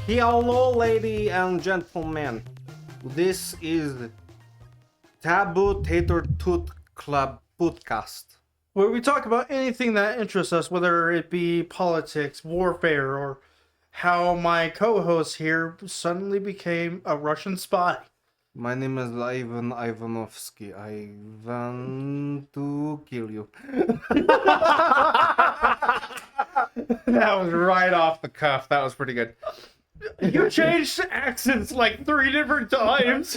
Hello, lady and gentlemen. This is Taboo Tater Tot Club podcast. Where we talk about anything that interests us, whether it be politics, warfare, or how my co-host here suddenly became a Russian spy. My name is Ivan Ivanovsky. I want to kill you. That was right off the cuff. That was pretty good. You changed accents like 3 different times.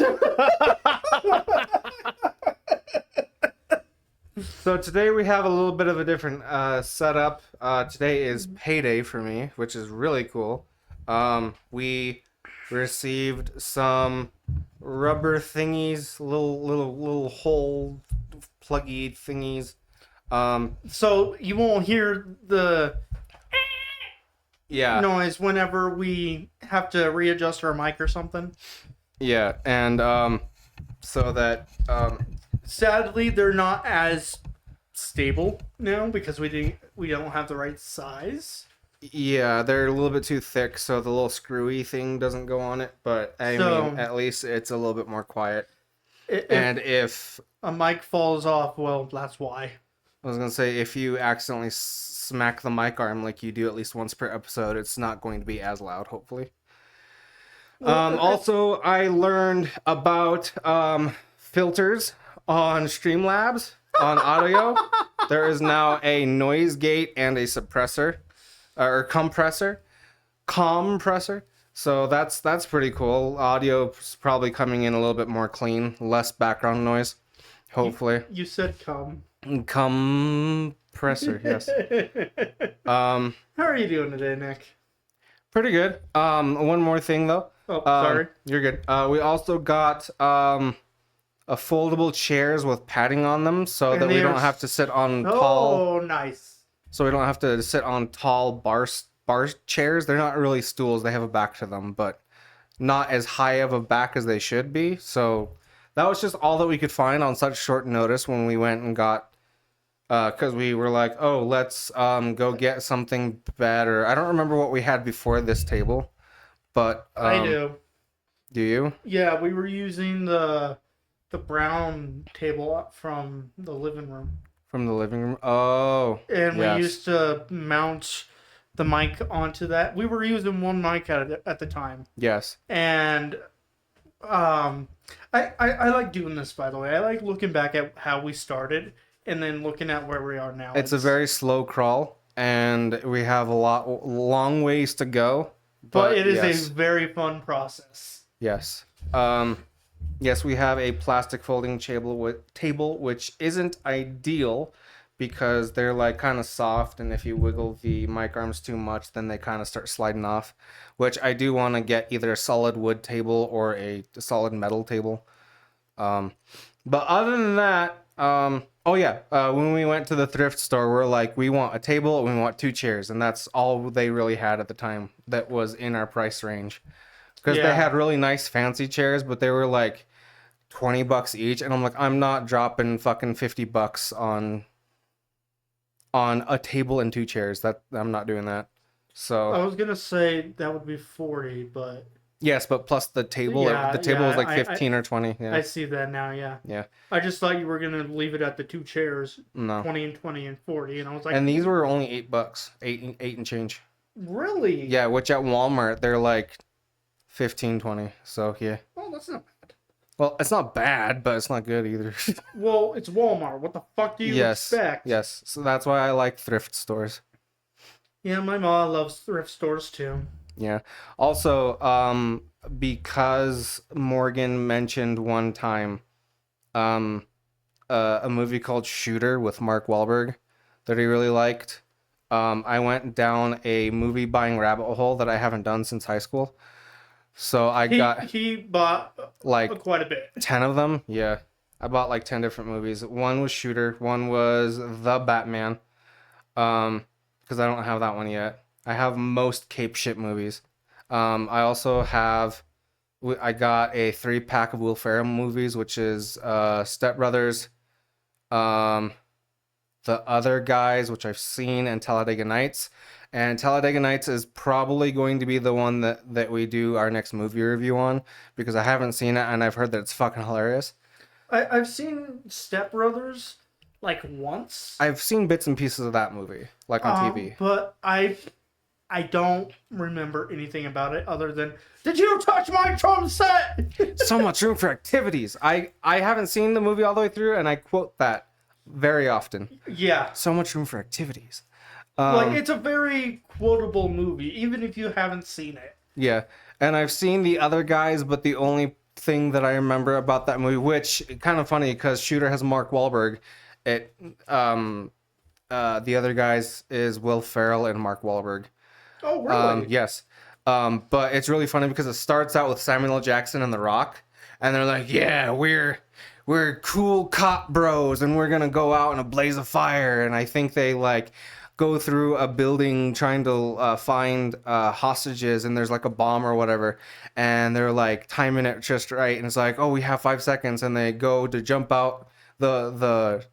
So today we have a little bit of a different setup. Today is payday for me, which is really cool. We received some rubber thingies, little hole pluggy thingies. So you won't hear the Yeah. noise whenever we have to readjust our mic or something. Yeah, and so that Sadly, they're not as stable now because we don't have the right size. yeah, they're a little bit too thick, so the little screwy thing doesn't go on it. But I mean, at least it's a little bit more quiet. If A mic falls off, well, that's why. I was gonna say, if you accidentally smack the mic arm like you do at least once per episode, it's not going to be as loud, hopefully. Also, I learned about filters on Streamlabs on audio. There is now a noise gate and a suppressor or compressor. So that's pretty cool. Audio is probably coming in a little bit more clean, less background noise, hopefully. You said come. Compressor, yes. How are you doing today, Nick? Pretty good. One more thing though. Oh, sorry. You're good. We also got a foldable chairs with padding on them, so that we don't have to sit on tall. Oh, nice. So we don't have to sit on tall bar chairs. They're not really stools. They have a back to them, but not as high of a back as they should be. So that was just all that we could find on such short notice when we went and got. Because we were like, oh, let's go get something better. I don't remember what we had before this table, but I do. Do you? Yeah, we were using the brown table up from the living room. From the living room? Oh. And yes. we used to mount the mic onto that. We were using one mic at the time. Yes. And I like doing this, by the way. I like looking back at how we started and then looking at where we are now. It's a very slow crawl, and we have long ways to go. But it is yes. a very fun process. Yes. Yes, we have a plastic folding table, which isn't ideal because they're like kind of soft, and if you wiggle the mic arms too much, then they kind of start sliding off. Which I do want to get either a solid wood table or a solid metal table. But other than that, when we went to the thrift store, we're like, we want a table and we want 2 chairs, and that's all they really had at the time that was in our price range. Because they had really nice fancy chairs, but they were like $20 each, and I'm like, I'm not dropping fucking $50 on a table and 2 chairs. I'm not doing that. So I was gonna say that would be 40, but yes, but plus the table. The table was like 15 or 20. Yeah. I see that now. Yeah. Yeah. I just thought you were gonna leave it at the 2 chairs, No. 20 and 20 and 40, and I was like, And these were only $8, eight and change. Really? Yeah, which at Walmart they're like 15, 20. So yeah. Oh, that's not bad. Well, it's not bad, but it's not good either. Well, it's Walmart. What the fuck do you expect? Yes. So that's why I like thrift stores. Yeah, my mom loves thrift stores too. Yeah. Also, because Morgan mentioned one time a movie called Shooter with Mark Wahlberg that he really liked, I went down a movie buying rabbit hole that I haven't done since high school. So he bought like quite a bit. 10 of them. Yeah. I bought like 10 different movies. One was Shooter, one was The Batman. Because I don't have that one yet. I have most cape shit movies. I also have I got a 3-pack of Will Ferrell movies, which is Step Brothers, The Other Guys, which I've seen, and Talladega Nights. And Talladega Nights is probably going to be the one that we do our next movie review on, because I haven't seen it and I've heard that it's fucking hilarious. I've seen Step Brothers like once. I've seen bits and pieces of that movie, like on TV. But I don't remember anything about it other than, did you touch my drum set? So much room for activities. I haven't seen the movie all the way through, and I quote that very often. Yeah. So much room for activities. Like, it's a very quotable movie, even if you haven't seen it. Yeah. And I've seen The Other Guys, but the only thing that I remember about that movie, which kind of funny because Shooter has Mark Wahlberg, The Other Guys is Will Ferrell and Mark Wahlberg. Oh, really? Yes. But it's really funny because it starts out with Samuel L. Jackson and The Rock, and they're like, yeah, we're cool cop bros, and we're gonna go out in a blaze of fire. And I think they like go through a building trying to find hostages, and there's like a bomb or whatever, and they're like timing it just right, and it's like, oh, we have 5 seconds, and they go to jump out the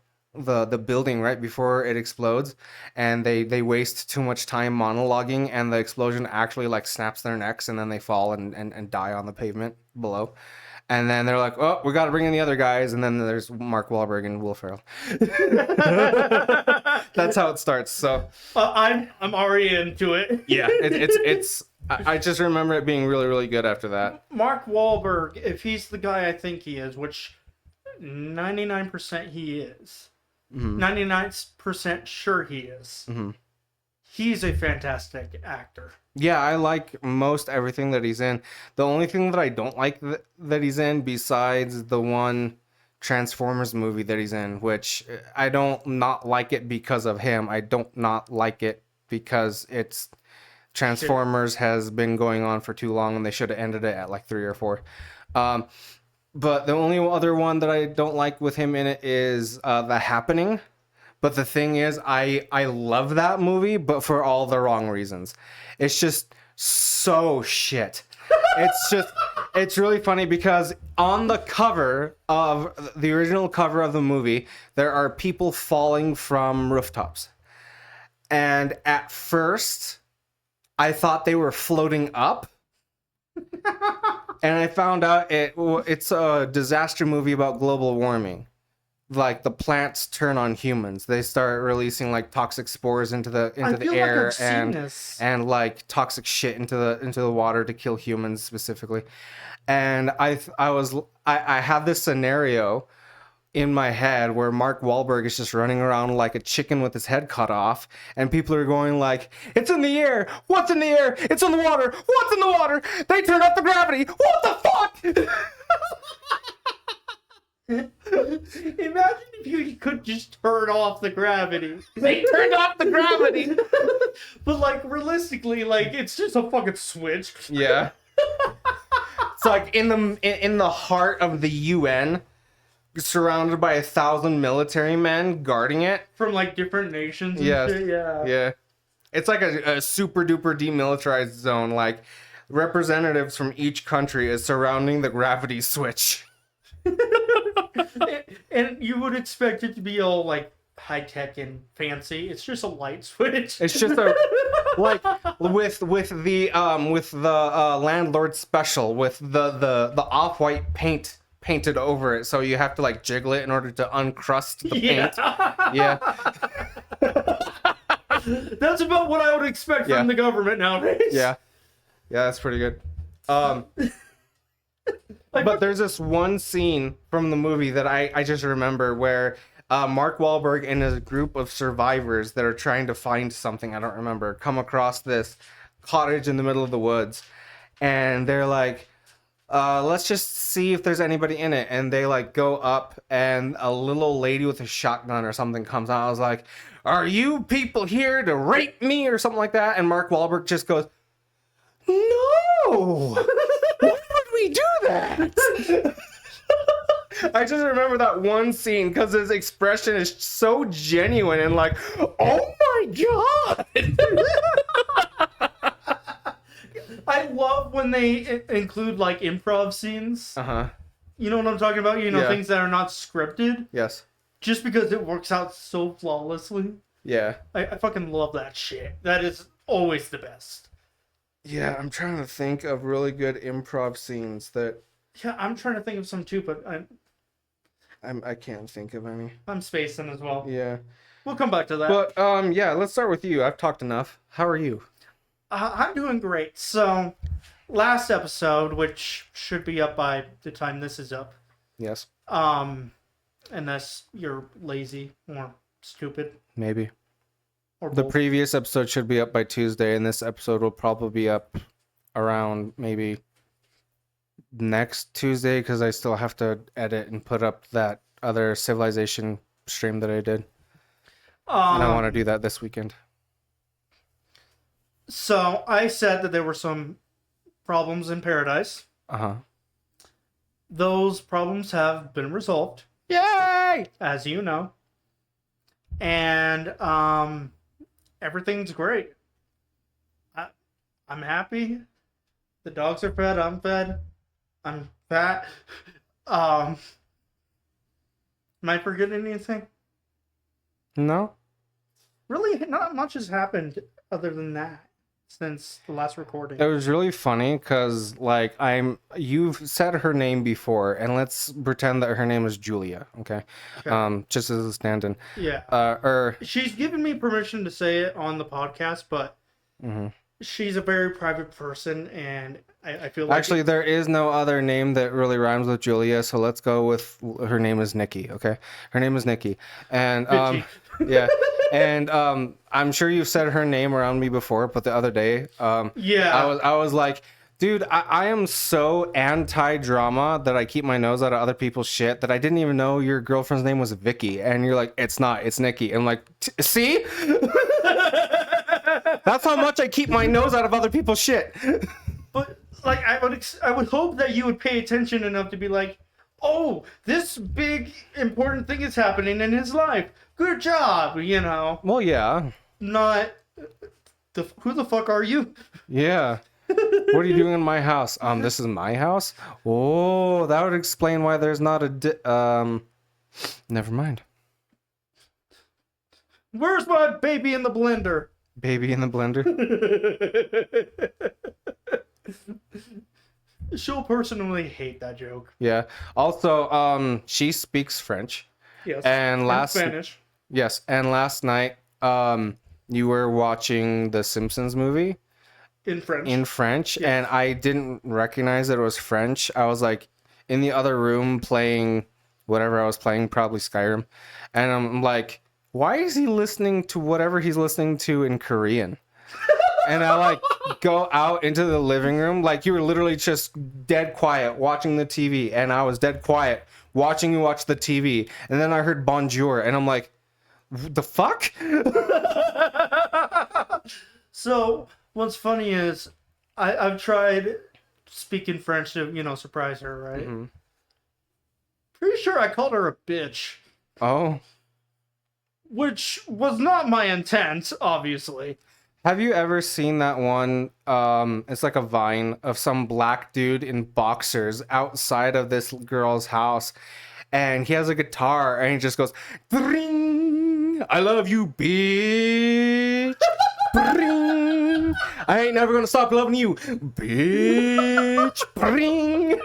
building right before it explodes, and they waste too much time monologuing, and the explosion actually like snaps their necks, and then they fall and die on the pavement below. And then they're like, oh, we got to bring in the other guys. And then there's Mark Wahlberg and Will Ferrell. That's how it starts. So I'm already into it. yeah, it's I just remember it being really, really good after that. Mark Wahlberg, if he's the guy I think he is, which 99% he is, 99% sure he is, he's a fantastic actor. Yeah, I like most everything that he's in. The only thing that I don't like that he's in, besides the one Transformers movie that he's in, which I don't not like it because of him. I don't not like it because it's Transformers has been going on for too long, and they should have ended it at like 3 or 4. But the only other one that I don't like with him in it is The Happening. But the thing is, I love that movie, but for all the wrong reasons. It's just so shit. It's really funny because on the cover of the original cover of the movie, there are people falling from rooftops. And at first, I thought they were floating up. And I found out it's a disaster movie about global warming. Like the plants turn on humans. They start releasing like toxic spores into the air, and like toxic shit into the water to kill humans specifically. And I had this scenario in my head where Mark Wahlberg is just running around like a chicken with his head cut off, and people are going like, "It's in the air. What's in the air? It's in the water. What's in the water? They turned up the gravity. What the fuck?" Imagine if you could just turn off the gravity. They turned off the gravity. But like realistically, like it's just a fucking switch. Yeah. It's like in the heart of the UN, surrounded by 1,000 military men guarding it From like different nations and Yes. shit. Yeah. Yeah. It's like a super duper demilitarized zone. Like representatives from each country is surrounding the gravity switch. And you would expect it to be all like high tech and fancy. It's just a light switch. It's just a like with the landlord special with the off-white paint painted over it, so you have to like jiggle it in order to uncrust the paint. Yeah. That's about what I would expect from the government nowadays. Yeah. Yeah, that's pretty good. But there's this one scene from the movie that I just remember where Mark Wahlberg and his group of survivors that are trying to find something, I don't remember, come across this cottage in the middle of the woods. And they're like, let's just see if there's anybody in it. And they like go up, and a little old lady with a shotgun or something comes out. I was like, are you people here to rape me or something like that? And Mark Wahlberg just goes, no! Why would we do that? I just remember that one scene because his expression is so genuine and like, oh my god! I love when they include like improv scenes. Uh-huh. You know what I'm talking about? You know, Yeah. things that are not scripted. Yes. just because it works out so flawlessly. Yeah. I fucking love that shit. That is always the best. Yeah, I'm trying to think of really good improv scenes that Yeah, I'm trying to think of some too, but I can't think of any. I'm spacing as well. Yeah. We'll come back to that. But yeah, let's start with you. I've talked enough. How are you? I'm doing great. So, last episode, which should be up by the time this is up, Yes. unless you're lazy or stupid Maybe. or The both. previous episode should be up by Tuesday, and this episode will probably be up around maybe next Tuesday because I still have to edit and put up that other Civilization stream that I did. And I want to do that this weekend. So, I said that there were some problems in Paradise. Uh-huh. Those problems have been resolved, Yay! as you know. And everything's great. I'm happy. The dogs are fed. I'm fed. I'm fat. Am I forgetting anything? No? Really, not much has happened other than that since the last recording. It was really funny because, like, you've said her name before, and let's pretend that her name is Julia, okay? Just as a stand-in. Yeah. She's given me permission to say it on the podcast, but Mhm. she's a very private person, and I feel like... Actually, there is no other name that really rhymes with Julia, so let's go with her name is Nikki, okay? Her name is Nikki. And, yeah. And I'm sure you've said her name around me before, but the other day, yeah, I was like, dude, I am so anti-drama that I keep my nose out of other people's shit that I didn't even know your girlfriend's name was Vicky. And you're like, it's not, it's Nikki. And I'm like, see? That's how much I keep my nose out of other people's shit. but like I would hope that you would pay attention enough to be like, oh, this big important thing is happening in his life. Good job, you know. Well, yeah. Not who the fuck are you? Yeah. What are you doing in my house? This is my house? Oh, that would explain why there's not a never mind. Where's my baby in the blender? Baby in the blender. She'll personally hate that joke. Yeah. Also, she speaks French. Yes. And Spanish. Yes, and last night, you were watching the Simpsons movie In French. in French, Yes. and I didn't recognize that it was French. I was like in the other room playing whatever I was playing, probably Skyrim, and I'm like, why is he listening to whatever he's listening to in Korean? And I like go out into the living room, like you were literally just dead quiet watching the TV, and I was dead quiet watching you watch the TV, and then I heard bonjour, and I'm like, the fuck? So what's funny is I've tried speaking French to, you know, surprise her, right? Mm-hmm. Pretty sure I called her a bitch. Oh. Which was not my intent, obviously. Have you ever seen that one? It's like a vine of some black dude in boxers outside of this girl's house, and he has a guitar, and he just goes, "Bring, I love you, bitch. Bring, I ain't never gonna stop loving you, bitch. Bring."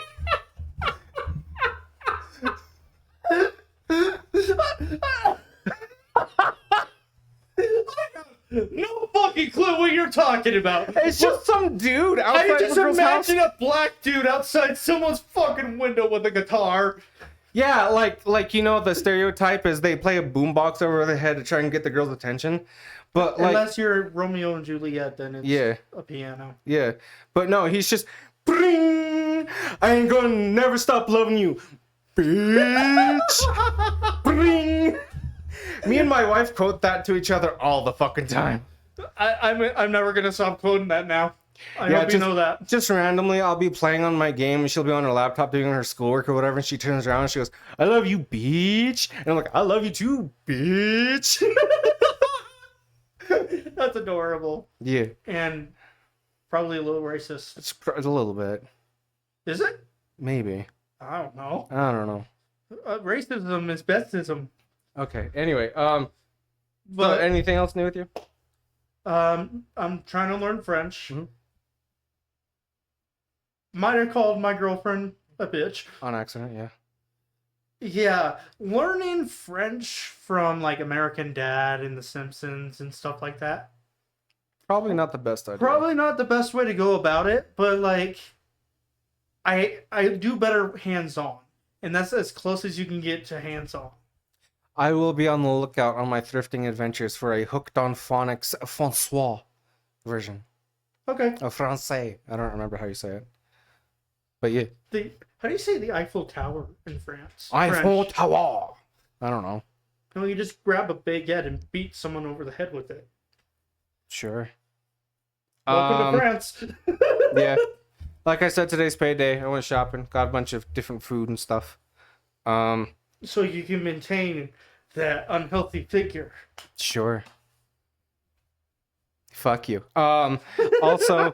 No fucking clue what you're talking about. It's just some dude outside I just the girl's house. imagine a black dude outside someone's fucking window with a guitar. Yeah, like you know, the stereotype is they play a boombox over their head to try and get the girl's attention. But like, Unless you're Romeo and Juliet, then it's a piano. yeah. But no, he's just, bring, I ain't gonna never stop loving you, bitch. Bring. Me and my wife quote that to each other all the fucking time. I'm never gonna stop quoting that now. I hope you know that. Just randomly, I'll be playing on my game, and she'll be on her laptop doing her schoolwork or whatever, and she turns around and she goes, "I love you, bitch," and I'm like, "I love you too, bitch." That's adorable. Yeah, And probably a little racist. it's a little bit, Is it? maybe. I don't know. I don't know. Racism is bestism. Okay. Anyway, so But anything else new with you? I'm trying to learn French. Mm-hmm. Might have called my girlfriend a bitch. On accident, yeah. Yeah, learning French from like American Dad and The Simpsons and stuff like that. Probably not the best idea. Probably not the best way to go about it, but like I do better hands on, and that's as close as you can get to hands on. I will be on the lookout on my thrifting adventures for a Hooked on Phonics François version. Okay. A Francais. I don't remember how you say it. But yeah. How do you say the Eiffel Tower in France? Eiffel Tower. I don't know. No, you just grab a baguette and beat someone over the head with it. Sure. Welcome to France. Yeah. Like I said, today's payday. I went shopping, got a bunch of different food and stuff. So you can maintain that unhealthy figure. Sure. Fuck you. Also,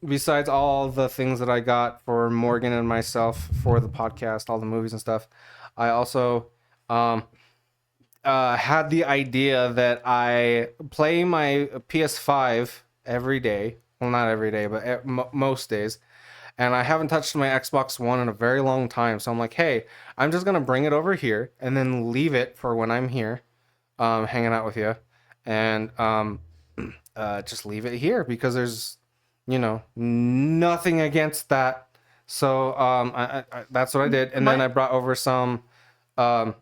besides all the things that I got for Morgan and myself for the podcast, all the movies and stuff, I also had the idea that I play my PS5 every day. Well, not every day, but most days. And I haven't touched my Xbox One in a very long time. So I'm like, hey, I'm just going to bring it over here and then leave it for when I'm here hanging out with you. And just leave it here because there's, nothing against that. So I that's what I did. And then I brought over some, what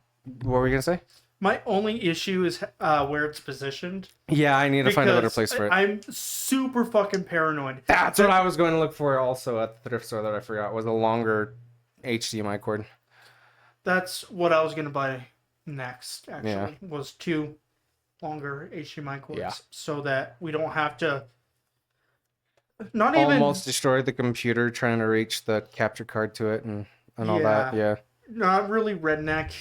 were we going to say? My only issue is where it's positioned. Yeah, I need to find a better place for it. I'm super fucking paranoid. That's what I was going to look for also at the thrift store that I forgot was a longer HDMI cord. That's what I was going to buy next, actually, was 2 longer HDMI cords so that we don't have to almost destroy the computer trying to reach the capture card to it and all that. Yeah. Not really redneck.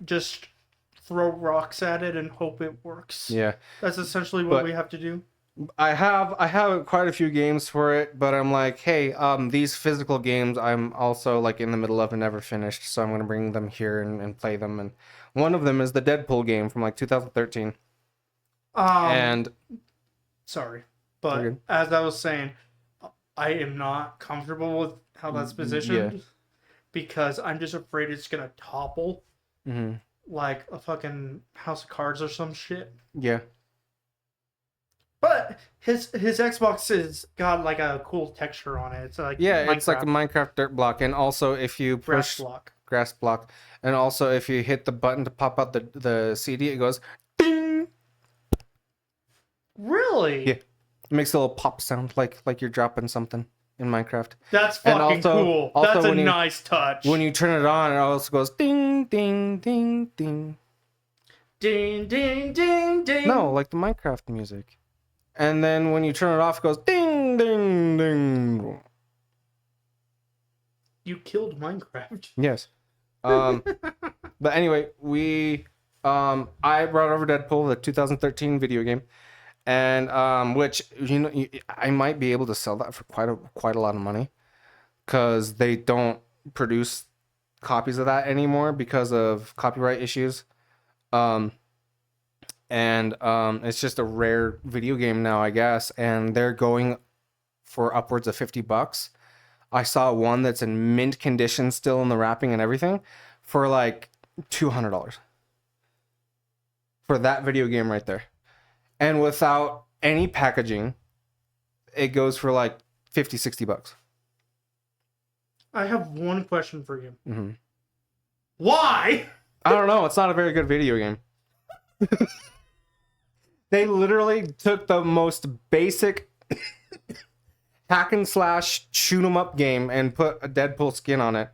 Just throw rocks at it and hope it works. Yeah. That's essentially what we have to do. I have quite a few games for it, but I'm like, hey, these physical games I'm also like in the middle of and never finished, so I'm gonna bring them here and play them. And one of them is the Deadpool game from like 2013. And sorry, but as I was saying, I am not comfortable with how that's positioned because I'm just afraid it's gonna topple. Mm-hmm. Like a fucking House of Cards or some shit. Yeah. But his Xbox has got like a cool texture on it. It's like it's like a Minecraft dirt block, and also if you push grass block, and also if you hit the button to pop out the CD, it goes ding. Really? Yeah. It makes a little pop sound like you're dropping something in Minecraft. That's fucking cool. That's a nice touch. When you turn it on, it also goes ding, ding, ding, ding. Ding, ding, ding, ding. No, like the Minecraft music. And then when you turn it off, it goes ding, ding, ding. You killed Minecraft. Yes. But anyway, I brought over Deadpool, the 2013 video game. And which I might be able to sell that for quite a lot of money, because they don't produce copies of that anymore because of copyright issues. It's just a rare video game now, I guess, and they're going for upwards of $50. I saw one that's in mint condition still in the wrapping and everything for like $200 for that video game right there. And without any packaging, it goes for like $50-$60. I have one question for you. Mm-hmm. Why? I don't know. It's not a very good video game. They literally took the most basic hack and slash shoot 'em up game and put a Deadpool skin on it.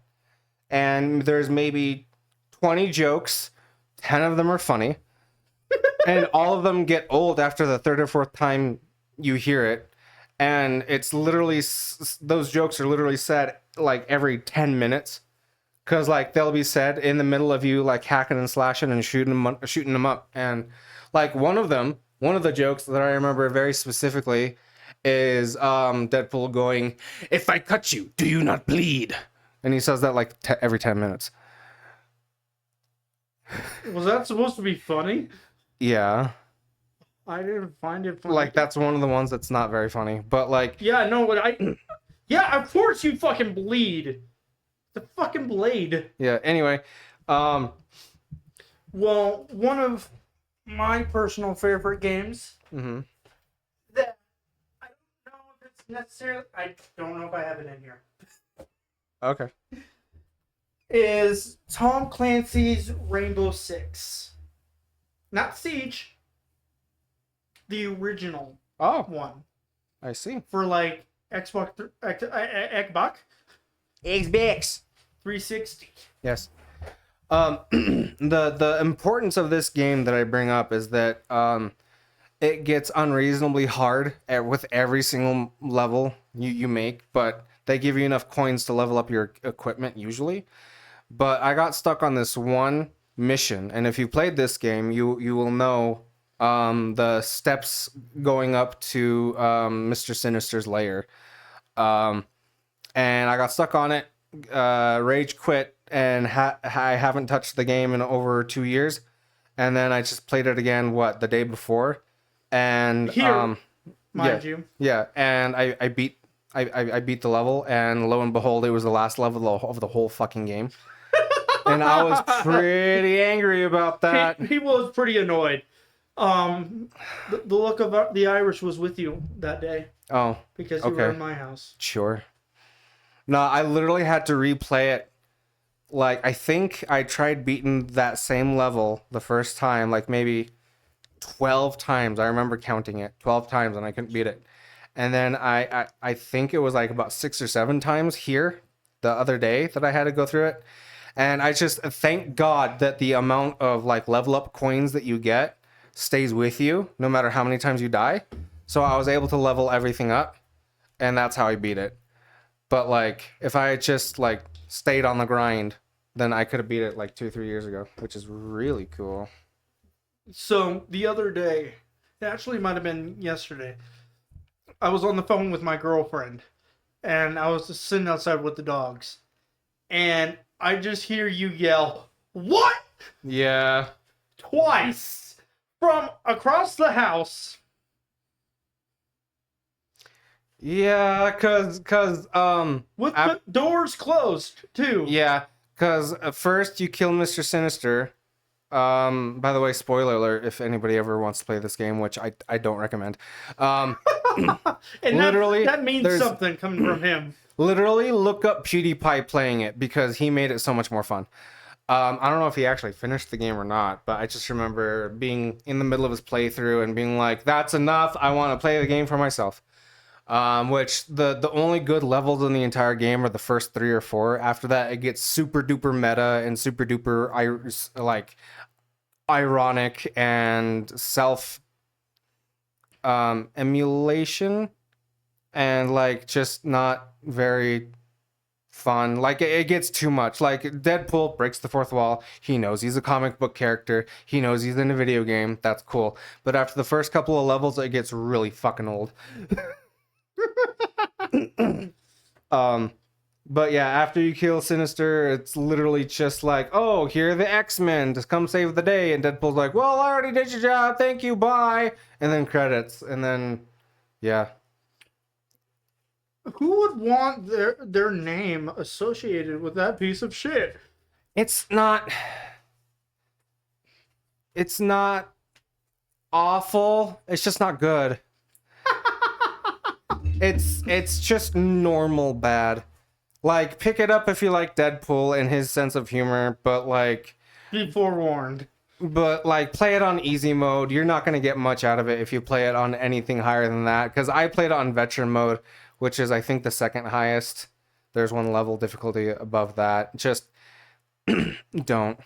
And there's maybe 20 jokes. 10 of them are funny. And all of them get old after the third or fourth time you hear it. And it's literally, those jokes are literally said like every 10 minutes. Because like they'll be said in the middle of you like hacking and slashing and shooting them up. And like one of the jokes that I remember very specifically is Deadpool going, "If I cut you, do you not bleed?" And he says that like every 10 minutes. Was that supposed to be funny? Yeah. I didn't find it funny. Like, that's one of the ones that's not very funny. But, like... Yeah, no, what I... Yeah, of course you fucking bleed. The fucking blade. Yeah, anyway. Well, one of my personal favorite games Mhm. that I don't know if it's necessarily... I don't know if I have it in here. Okay. Is Tom Clancy's Rainbow Six. Not Siege. The original Oh, one. I see. For like Xbox... Xbox 360. Yes. The importance of this game that I bring up is that it gets unreasonably hard with every single level you make, but they give you enough coins to level up your equipment usually. But I got stuck on this one mission, and if you played this game, you will know the steps going up to Mr. Sinister's lair. And I got stuck on it, rage quit, and I haven't touched the game in over 2 years. And then I just played it again, the day before, and Here, mind yeah, you. yeah, and I beat the level, and lo and behold, it was the last level of the whole fucking game, and I was pretty angry about that. He was pretty annoyed. The look of the Irish was with you that day Oh, because you were in my house. sure. No, I literally had to replay it. Like, I think I tried beating that same level the first time, like maybe 12 times. I remember counting it 12 times, and I couldn't beat it. And then I think it was like about 6 or 7 times here the other day that I had to go through it. And I just thank God that the amount of like level up coins that you get stays with you no matter how many times you die. So I was able to level everything up, and that's how I beat it. But like, if I had just like stayed on the grind, then I could have beat it like 2-3 years ago, which is really cool. So the other day, it actually might have been yesterday, I was on the phone with my girlfriend, and I was just sitting outside with the dogs, and I just hear you yell, "What?" Yeah. Twice from across the house. Yeah, cause With the doors closed too. yeah, cause first you kill Mr. Sinister. By the way, spoiler alert if anybody ever wants to play this game, which I don't recommend. And literally, that means something coming from him. Literally, look up PewDiePie playing it because he made it so much more fun. I don't know if he actually finished the game or not, but I just remember being in the middle of his playthrough and being like, "That's enough! I want to play the game for myself." Which the only good levels in the entire game are the first 3 or 4. After that, it gets super duper meta and super duper like ironic and self emulation, and like just not very fun. Like it gets too much. Like Deadpool breaks the fourth wall. He knows he's a comic book character. He knows he's in a video game. That's cool. But after the first couple of levels, it gets really fucking old. But yeah, after you kill Sinister, it's literally just like, "Oh, here are the X-Men to come save the day," and Deadpool's like, "Well, I already did your job, thank you, bye," and then credits, and then yeah. Who would want their name associated with that piece of shit? It's not awful, it's just not good. It's just normal bad. Like, pick it up if you like Deadpool and his sense of humor, but like, Be forewarned. but like, play it on easy mode. You're not gonna get much out of it if you play it on anything higher than that. Because I played it on veteran mode, which is I think the second highest. There's one level difficulty above that. Just don't.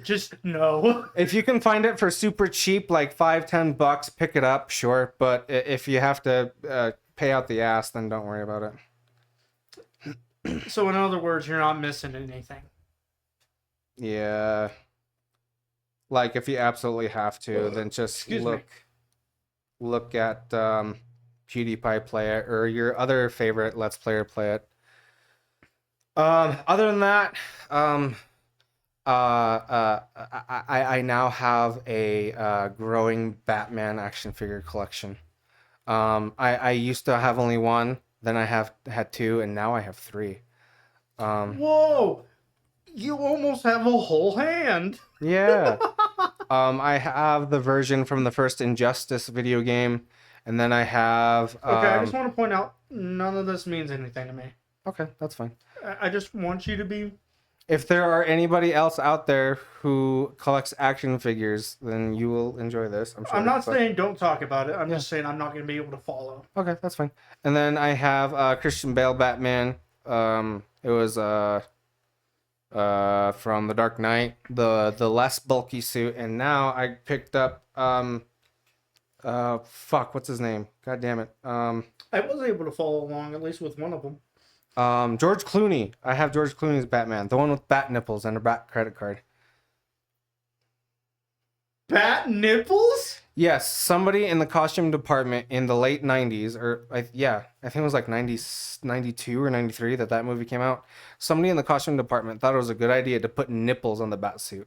Just no. If you can find it for super cheap, like $5-10, pick it up, sure. But if you have to pay out the ass, then don't worry about it. So in other words, you're not missing anything. Yeah. Like if you absolutely have to, then just look at PewDiePie play it, or your other favorite Let's Player play it. Other than that, I now have a growing Batman action figure collection. I used to have only one, then I had two, and now I have three. Whoa! You almost have a whole hand. Yeah. I have the version from the first Injustice video game, and then I have. Okay, I just want to point out none of this means anything to me. Okay, that's fine. I just want you to be. If there are anybody else out there who collects action figures, then you will enjoy this. I'm sure. I'm not saying don't talk about it. I'm just saying I'm not going to be able to follow. Okay, that's fine. And then I have Christian Bale Batman. It was from The Dark Knight, the less bulky suit, and now I picked up what's his name? God damn it. I was able to follow along at least with one of them. George Clooney. I have George Clooney's Batman, the one with bat nipples and a bat credit card. Bat nipples? Yes, somebody in the costume department in the late 90s, I think it was like 92 or 93 that movie came out. Somebody in the costume department thought it was a good idea to put nipples on the bat suit.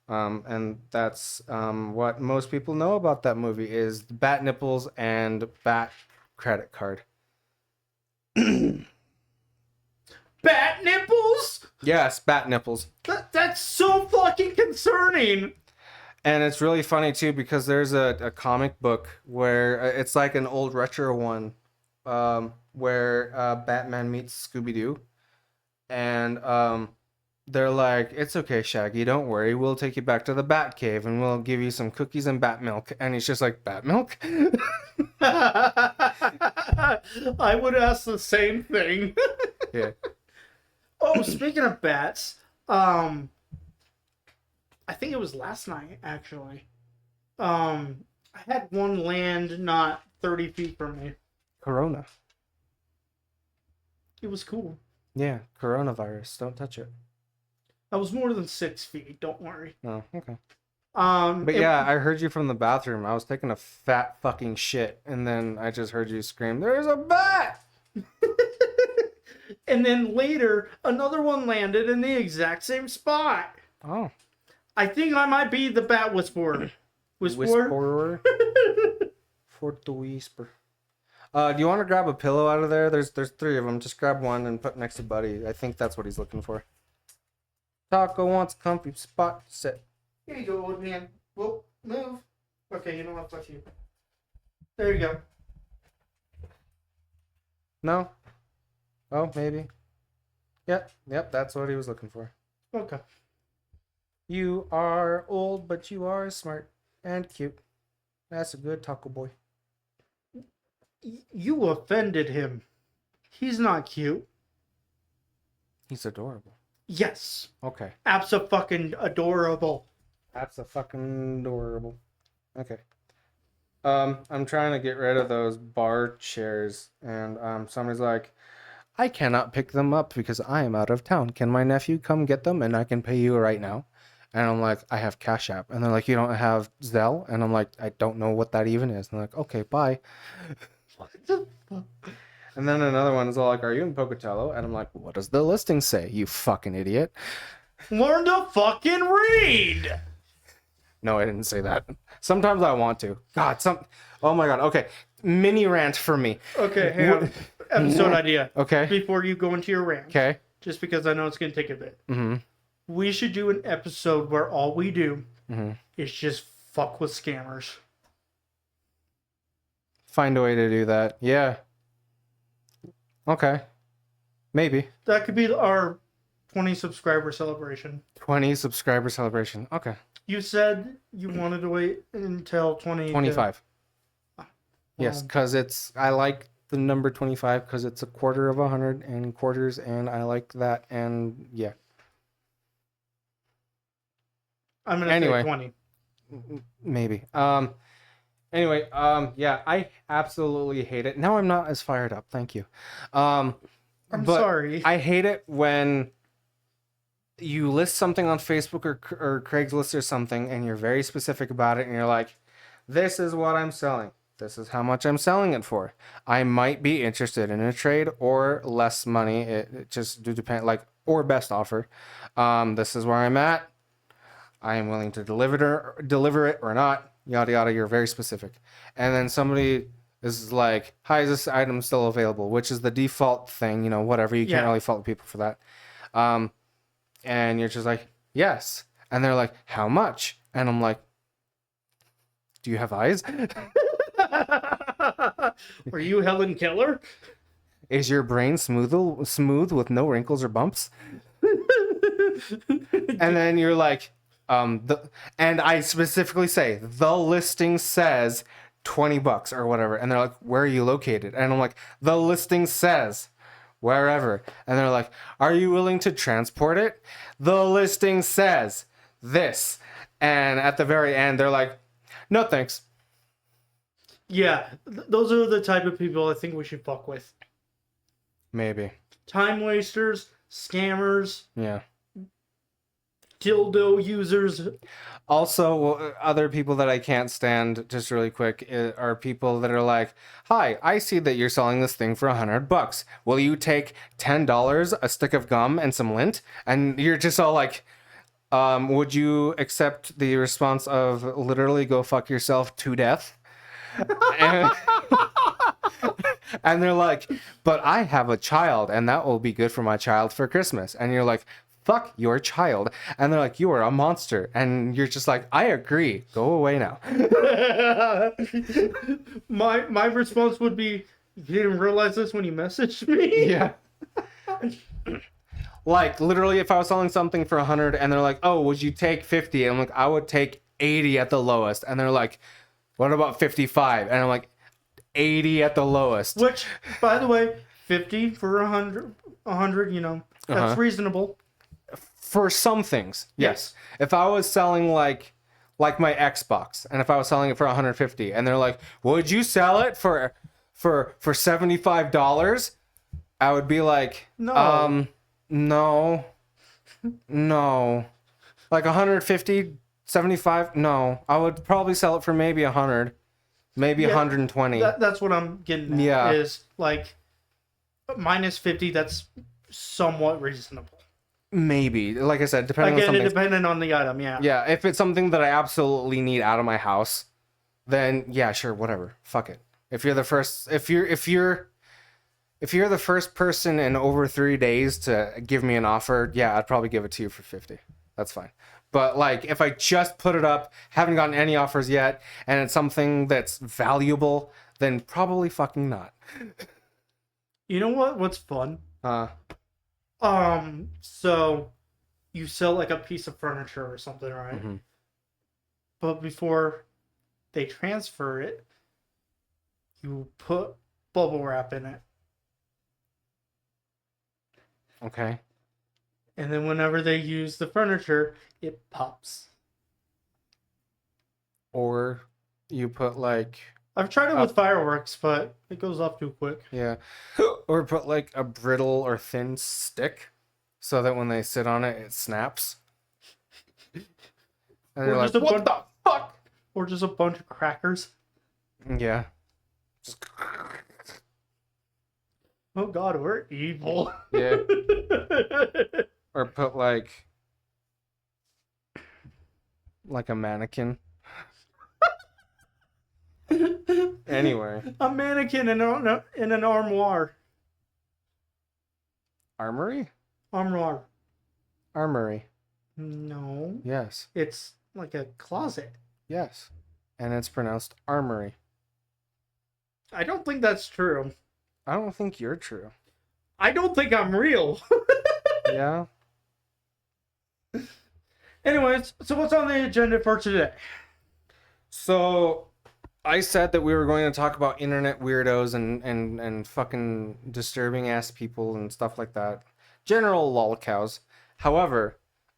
And that's what most people know about that movie is bat nipples and bat credit card. Bat nipples? Yes, bat nipples. That's so fucking concerning. And it's really funny too because there's a comic book where it's like an old retro one where Batman meets Scooby-Doo. And they're like, it's okay, Shaggy, don't worry. We'll take you back to the Bat Cave and we'll give you some cookies and bat milk. And he's just like, bat milk? I would ask the same thing. Yeah. Oh, speaking of bats, I think it was last night, actually. I had one land not 30 feet from me. Corona. It was cool. Yeah, coronavirus. Don't touch it. I was more than 6 feet, don't worry. Oh, okay. But yeah, I heard you from the bathroom. I was taking a fat fucking shit, and then I just heard you scream, "There's a bat!" And then later, another one landed in the exact same spot. Oh. I think I might be the bat whisperer. Whisperer? For the whisper. Do you want to grab a pillow out of there? There's three of them. Just grab one and put next to Buddy. I think that's what he's looking for. Taco wants a comfy spot to sit. Here you go, old man. Whoa, move. Okay, you know what? Fuck you. There you go. No? Oh, maybe. Yep, that's what he was looking for. Okay. You are old, but you are smart and cute. That's a good taco boy. You offended him. He's not cute. He's adorable. Yes. Okay. Abso-fucking-adorable. That's a fucking adorable. Okay. I'm trying to get rid of those bar chairs, and somebody's like, I cannot pick them up because I am out of town. Can my nephew come get them and I can pay you right now? And I'm like, I have Cash App. And they're like, you don't have Zelle? And I'm like, I don't know what that even is. And they're like, okay, bye. What the fuck? And then another one is all like, are you in Pocatello? And I'm like, what does the listing say, you fucking idiot? Learn to fucking read! No, I didn't say that. Sometimes I want to. God, oh my God. Okay. Mini rant for me. Okay, hang on. Episode idea. Okay. Before you go into your rant. Okay. Just because I know it's going to take a bit. Mm-hmm. We should do an episode where all we do Mm-hmm. is just fuck with scammers. Find a way to do that. Yeah. Okay. Maybe. That could be our 20 subscriber celebration. 20 subscriber celebration. Okay. You said you wanted to wait until 25. Yes, because I like the number 25 because it's a quarter of 100 and quarters, and I like that, and yeah. I'm gonna say 20. Maybe. Anyway, yeah, I absolutely hate it. Now I'm not as fired up. Thank you. I'm sorry. I hate it when you list something on Facebook or Craigslist or something, and you're very specific about it, and you're like, this is what I'm selling. This is how much I'm selling it for. I might be interested in a trade or less money. It just do depend. Like, or best offer. This is where I'm at. I am willing to deliver it or not. Yada yada. You're very specific. And then somebody is like, "Hi, is this item still available?" Which is the default thing. Whatever. You can't Yeah. really fault people for that. And you're just like, "Yes." And they're like, "How much?" And I'm like, "Do you have eyes? Are you Helen Keller? Is your brain smooth with no wrinkles or bumps?" And then you're like, and I specifically say the listing says $20 or whatever, and they're like, "Where are you located?" And I'm like, the listing says wherever, and they're like, "Are you willing to transport it?" The listing says this, and at the very end, they're like, "No thanks." Yeah, those are the type of people I think we should fuck with. Maybe. Time wasters, scammers, Yeah. dildo users. Also, other people that I can't stand, just really quick, are people that are like, "Hi, I see that you're selling this thing for $100. Will you take $10, a stick of gum, and some lint?" And you're just all like, "Would you accept the response of literally go fuck yourself to death?" and, and they're like, "But I have a child, and that will be good for my child for Christmas." And you're like, "Fuck your child." And they're like, "You are a monster." And you're just like, "I agree. Go away now." My response would be, "You didn't realize this when you messaged me?" Yeah. Like, literally, if I was selling something for 100 and they're like, "Oh, would you take 50?" I'm like, "I would take 80 at the lowest." And they're like, "What about 55?" And I'm like, 80 at the lowest. Which, by the way, 50 for 100, that's reasonable. For some things, yes. If I was selling like my Xbox, and if I was selling it for 150, and they're like, "Would you sell it for $75?" I would be like, No. no. Like 150, 75? No. I would probably sell it for maybe 100, maybe 120. That's what I'm getting at. Yeah. Is like minus 50. That's somewhat reasonable. Maybe. Like I said, depending on Again, something. depending on the item. Yeah. Yeah, if it's something that I absolutely need out of my house, then yeah, sure, whatever. Fuck it. If you're the first the first person in over 3 days to give me an offer, yeah, I'd probably give it to you for 50. That's fine. But like if I just put it up, haven't gotten any offers yet, and it's something that's valuable, then probably fucking not. You know what? What's fun? Uh So you sell like a piece of furniture or something, right? mm-hmm. But before they transfer it, you put bubble wrap in it. Okay. And then whenever they use the furniture, it pops. Or you put like I've tried it with fireworks, but it goes off too quick. yeah. Or put like a brittle or thin stick so that when they sit on it, it snaps. And they're like, "What the fuck?" Or just a bunch of crackers. Yeah. Just... Oh god, we're evil. Yeah. Or put like a mannequin. Anyway. A mannequin in an armoire. Armory? Armoire. Armory. No. Yes. It's like a closet. Yes. And it's pronounced armory. I don't think that's true. I don't think you're true. I don't think I'm real. Yeah. Anyways, so what's on the agenda for today? So I said that we were going to talk about internet weirdos and fucking disturbing ass people and stuff like that. General lolcows. However,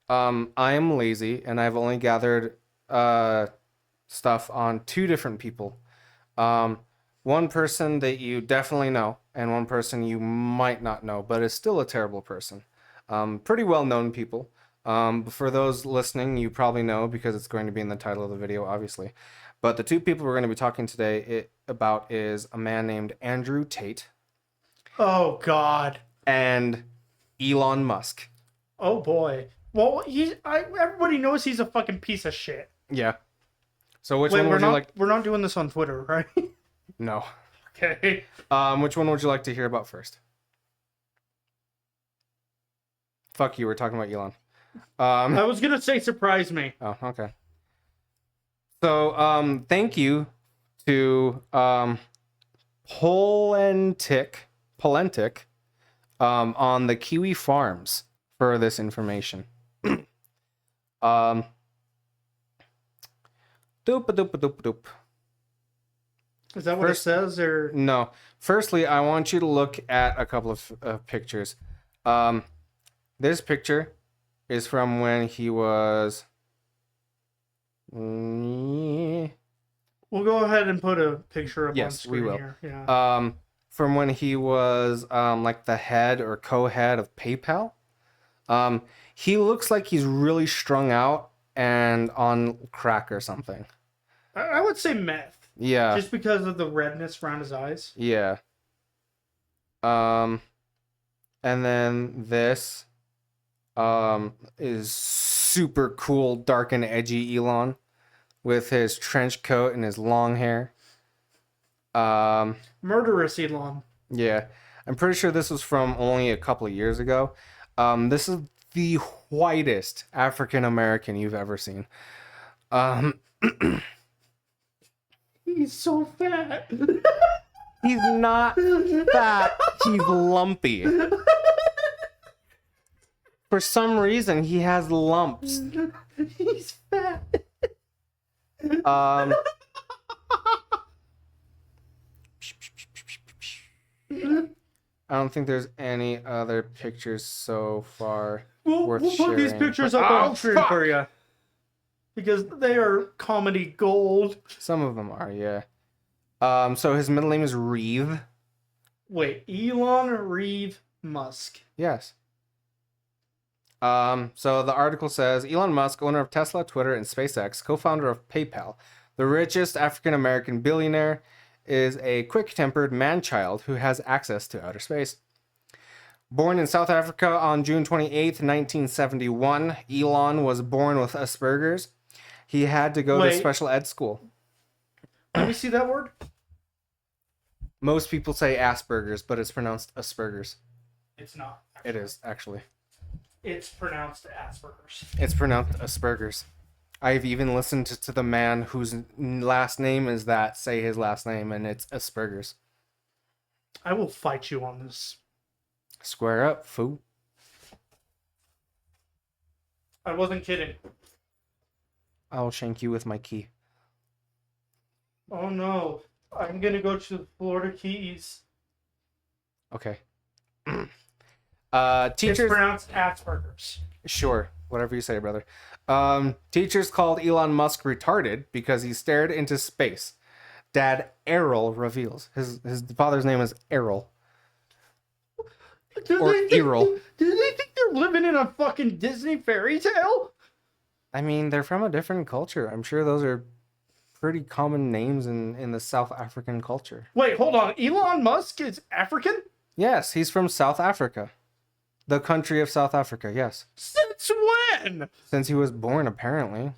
I am lazy and I've only gathered stuff on 2 different people. One person that you definitely know and one person you might not know, but is still a terrible person. Pretty well known people. For those listening, you probably know because it's going to be in the title of the video, obviously. But the 2 people we're going to be talking today about is a man named Andrew Tate. Oh, God. And Elon Musk. Oh boy. Well, everybody knows he's a fucking piece of shit. Yeah. So which Wait, one would you like? we're not doing this on Twitter, right? No. Okay. Which one would you like to hear about first? Fuck you, we're talking about Elon. I was gonna say surprise me. Oh, okay. So, thank you to Polentic on the Kiwi Farms for this information. Doop doop. Is that what it says, or no? Firstly, I want you to look at a couple of pictures. This picture is from when he was. We'll go ahead and put a picture up on screen we will. here. Yeah. From when he was like the head or co-head of PayPal. He looks like he's really strung out and on crack or something. I would say meth. Yeah. Just because of the redness around his eyes. Yeah. And then this is super cool, dark and edgy Elon with his trench coat and his long hair. Murderous Elon. Yeah. I'm pretty sure this was from only a couple of years ago. This is the whitest African American you've ever seen. He's so fat. He's not fat. He's lumpy. For some reason, he has lumps. He's fat. I don't think there's any other pictures so far worth We'll put these sharing. pictures up on screen for you. Because they are comedy gold. Some of them are, yeah. So his middle name is Reeve. Wait, Elon Reeve Musk. Yes. So the article says Elon Musk, owner of Tesla, Twitter, and SpaceX, co-founder of PayPal, the richest African-American billionaire, is a quick-tempered man-child who has access to outer space. Born in South Africa on June 28th, 1971, Elon was born with Asperger's. He had to go to special ed school. Let me see that word. Most people say Asperger's, but it's pronounced Asperger's. It's not. It is, actually. It's pronounced Asperger's. It's pronounced Asperger's. I've even listened to the man whose last name is that say his last name, and it's Asperger's. I will fight you on this. Square up, fool. I wasn't kidding. I'll shank you with my key. Oh no. I'm gonna go to the Florida Keys. Okay. It's Teachers. pronounced Asperger's. Sure, whatever you say, brother. Teachers called Elon Musk retarded because he stared into space. Dad Errol reveals his father's name is Errol. Do Or Errol. Do they think they're living in a fucking Disney fairy tale? I mean, they're from a different culture. I'm sure those are pretty common names in the South African culture. Wait, hold on. Elon Musk is African? Yes, he's from South Africa. The country of South Africa, yes. Since when? Since he was born, apparently.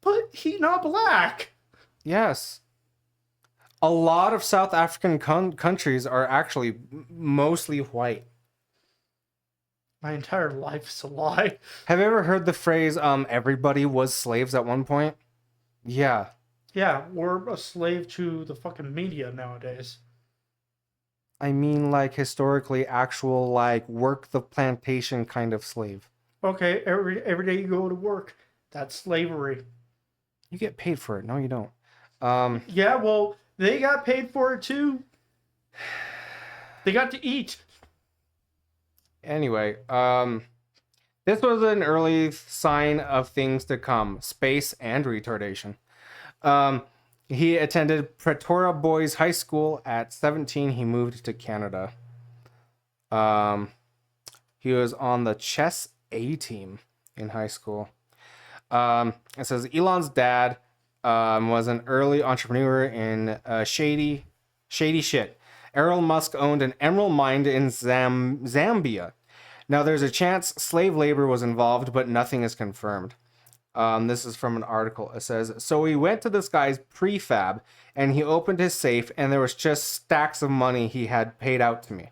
But he not black. Yes. A lot of South African countries are actually mostly white. My entire life's a lie. Have you ever heard the phrase, everybody was slaves at one point? Yeah. Yeah, we're a slave to the fucking media nowadays. I mean, like, historically, actual, like, work the plantation kind of slave. Okay, every day you go to work, that's slavery. You get paid for it. No, you don't. Yeah, well, they got paid for it too. They got to eat. Anyway, this was an early sign of things to come. Space and retardation. He attended Pretoria Boys High School. At 17, he moved to Canada. He was on the chess A team in high school. It says Elon's dad was an early entrepreneur in shady shit. Elon Musk owned an emerald mine in Zambia. Now, there's a chance slave labor was involved, but nothing is confirmed. This is from an article. It says, so we went to this guy's prefab, and he opened his safe, and there was just stacks of money he had paid out to me.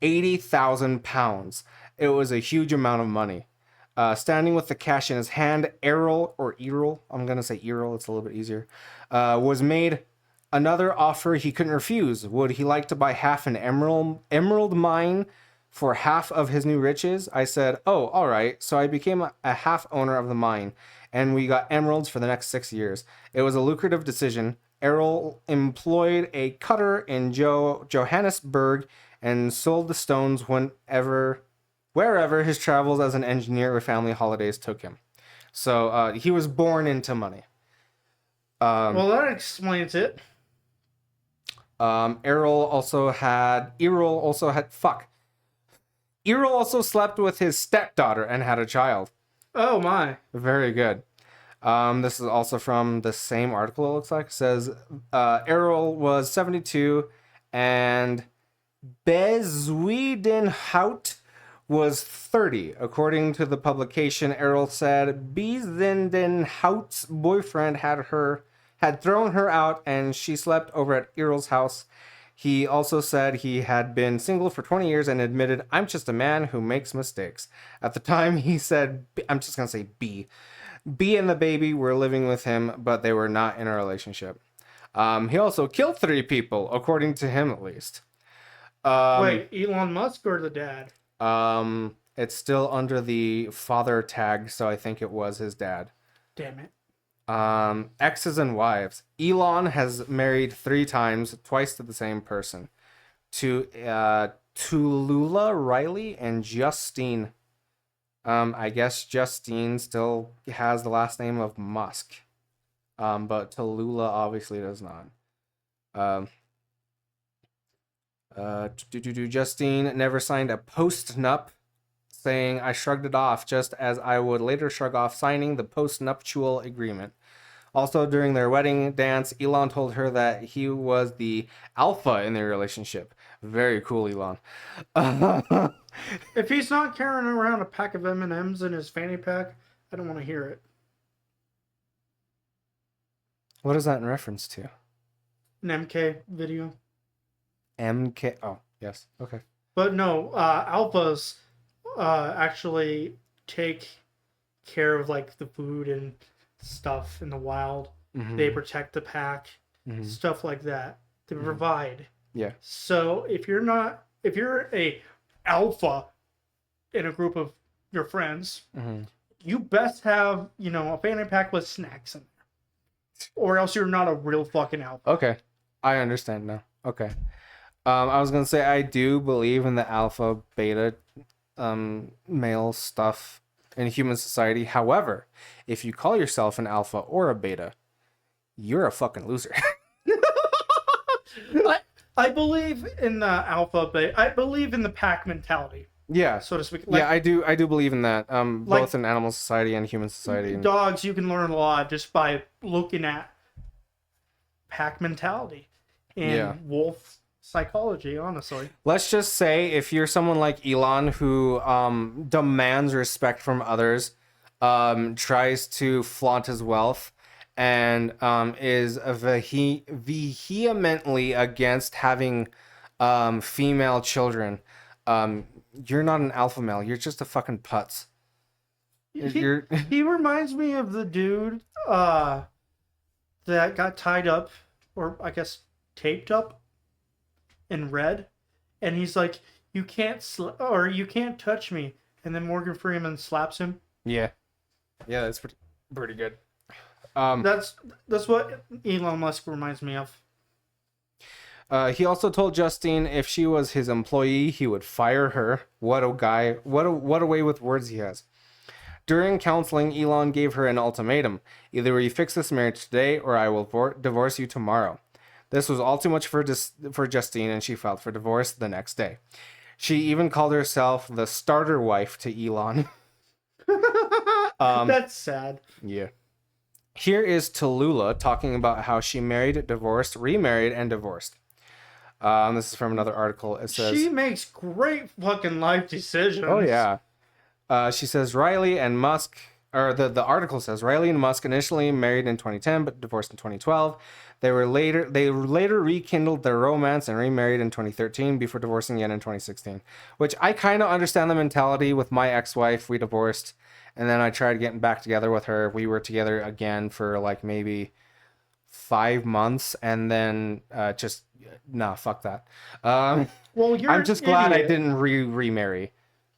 80,000 pounds. It was a huge amount of money. Standing with the cash in his hand, Errol, I'm going to say Errol, it's a little bit easier, was made another offer he couldn't refuse. Would he like to buy half an emerald mine for half of his new riches? I said, oh, all right. So I became a half owner of the mine, and we got emeralds for the next 6 years. It was a lucrative decision. Errol employed a cutter in Johannesburg and sold the stones wherever his travels as an engineer or family holidays took him. So he was born into money. Well, that explains it. Errol also slept with his stepdaughter and had a child. Oh my. Very good. This is also from the same article, it looks like. It says Errol was 72 and Bezuidenhout was 30. According to the publication, Errol said Bezuidenhout's boyfriend had thrown her out and she slept over at Errol's house. He also said he had been single for 20 years and admitted, I'm just a man who makes mistakes. At the time, he said, I'm just going to say B. B and the baby were living with him, but they were not in a relationship. He also killed 3 people, according to him at least. Wait, Elon Musk or the dad? It's still under the father tag, so I think it was his dad. Damn it. Exes and wives. Elon has married 3 times, twice to the same person. To Lula Riley and Justine. I guess Justine still has the last name of Musk. But Tallulah obviously does not. Justine never signed a post-nup, saying, I shrugged it off, just as I would later shrug off signing the post-nuptial agreement. Also, during their wedding dance, Elon told her that he was the alpha in their relationship. Very cool, Elon. If he's not carrying around a pack of M&Ms in his fanny pack, I don't want to hear it. What is that in reference to? An MK video. MK. Oh, yes. Okay. But no, alphas actually take care of like the food and stuff in the wild. Mm-hmm. They protect the pack, stuff like that. They provide. Yeah. So if you're a alpha in a group of your friends, you best have, a fanny pack with snacks in there, or else you're not a real fucking alpha. Okay, I understand now. Okay. I was gonna say I do believe in the alpha beta male stuff in human society. However, if you call yourself an alpha or a beta, you're a fucking loser. I believe in the alpha beta. I believe in the pack mentality. Yeah, so to speak. Like, yeah, I do believe in that. Both in animal society and human society. Dogs, you can learn a lot just by looking at pack mentality and wolf psychology, honestly. Let's just say if you're someone like Elon who demands respect from others, tries to flaunt his wealth, and is vehemently against having female children, you're not an alpha male. You're just a fucking putz. He reminds me of the dude that got tied up, or I guess taped up in red, and he's like, you can't touch me, and then Morgan Freeman slaps him. Yeah that's pretty good. That's what Elon Musk reminds me of. He also told Justine if she was his employee, he would fire her. What a guy. What a way with words he has. During counseling, Elon gave her an ultimatum. Either we fix this marriage today or I will divorce you tomorrow. This was all too much for Justine, and she filed for divorce the next day. She even called herself the starter wife to Elon. That's sad. Yeah. Here is Tallulah talking about how she married, divorced, remarried, and divorced. This is from another article. It says, She makes great fucking life decisions. "Oh yeah." She says Riley and Musk, or the article says Riley and Musk initially married in 2010 but divorced in 2012. They later rekindled their romance and remarried in 2013 before divorcing again in 2016. Which I kind of understand the mentality with my ex-wife. We divorced, and then I tried getting back together with her. We were together again for like maybe 5 months, and then just nah, fuck that. Well, you're I'm just glad I idiot. didn't remarry.